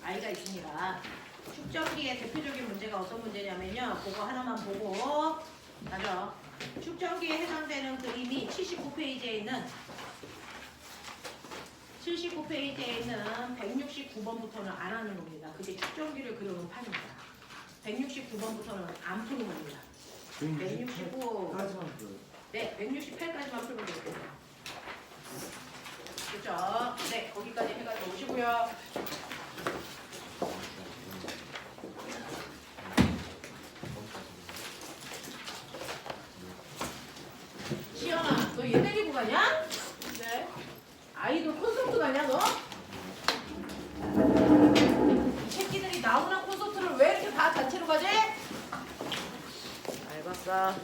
아이가 있습니다. 축전기의 대표적인 문제가 어떤 문제냐면요. 그거 하나만 보고 가죠. 축전기에 해당되는 그림이 79페이지에 있는 169번부터는 안 하는 겁니다. 그게 축전기를 그려놓은 판입니다. 169번부터는 안 푸는 겁니다. 165. 까지만 보여요. 네, 168까지만 풀면 되겠네요. 그렇죠? 네, 거기까지 해가지고 오시고요. 시연아, 너 얘 데리고 가냐? 네. 아이돌 콘서트 가냐 너? 이 새끼들이 나오는 콘서트를 왜 이렇게 다 단체로 가지? 알겠어.